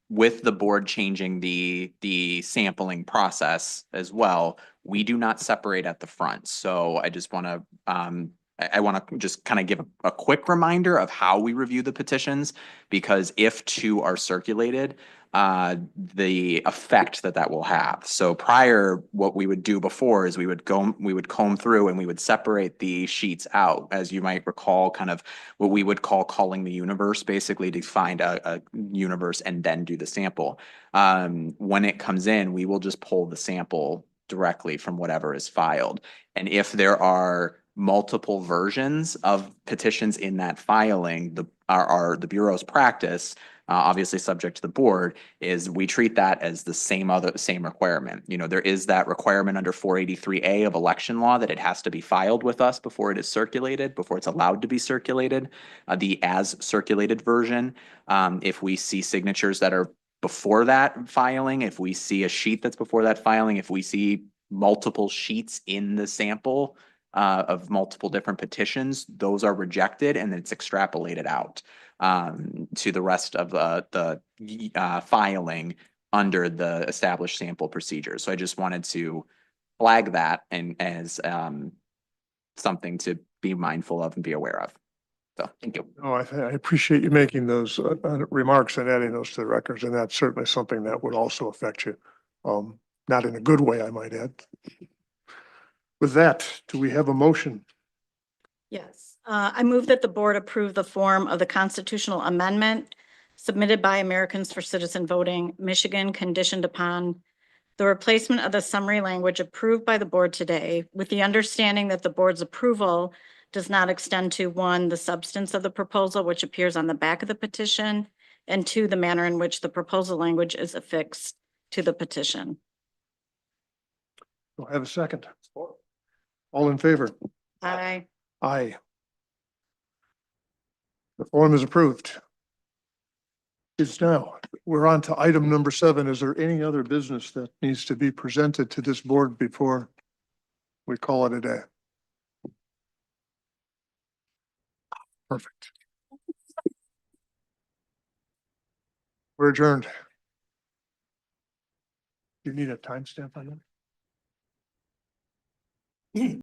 with the board changing the sampling process as well, we do not separate at the front. So I just want to, I want to just kind of give a quick reminder of how we review the petitions, because if two are circulated, the effect that will have. So prior, what we would do before is we would comb through and we would separate the sheets out, as you might recall, kind of what we would call calling the universe, basically to find a universe and then do the sample. When it comes in, we will just pull the sample directly from whatever is filed. And if there are multiple versions of petitions in that filing, the Bureau's practice, obviously subject to the board, is we treat that as the same requirement. You know, there is that requirement under 483A of election law that it has to be filed with us before it is circulated, before it's allowed to be circulated. The as circulated version, if we see signatures that are before that filing, if we see a sheet that's before that filing, if we see multiple sheets in the sample of multiple different petitions, those are rejected and it's extrapolated out to the rest of the filing under the established sample procedures. So I just wanted to flag that and as something to be mindful of and be aware of. So thank you. Oh, I appreciate you making those remarks and adding those to the records, and that's certainly something that would also affect you. Not in a good way, I might add. With that, do we have a motion? Yes, I move that the board approve the form of the constitutional amendment submitted by Americans for Citizen Voting, Michigan, conditioned upon the replacement of the summary language approved by the board today, with the understanding that the board's approval does not extend to, one, the substance of the proposal, which appears on the back of the petition, and two, the manner in which the proposal language is affixed to the petition. Do I have a second? All in favor? Aye. Aye. The form is approved. We're on to item number 7. Is there any other business that needs to be presented to this board before we call it a day? Perfect. We're adjourned. Do you need a timestamp on that?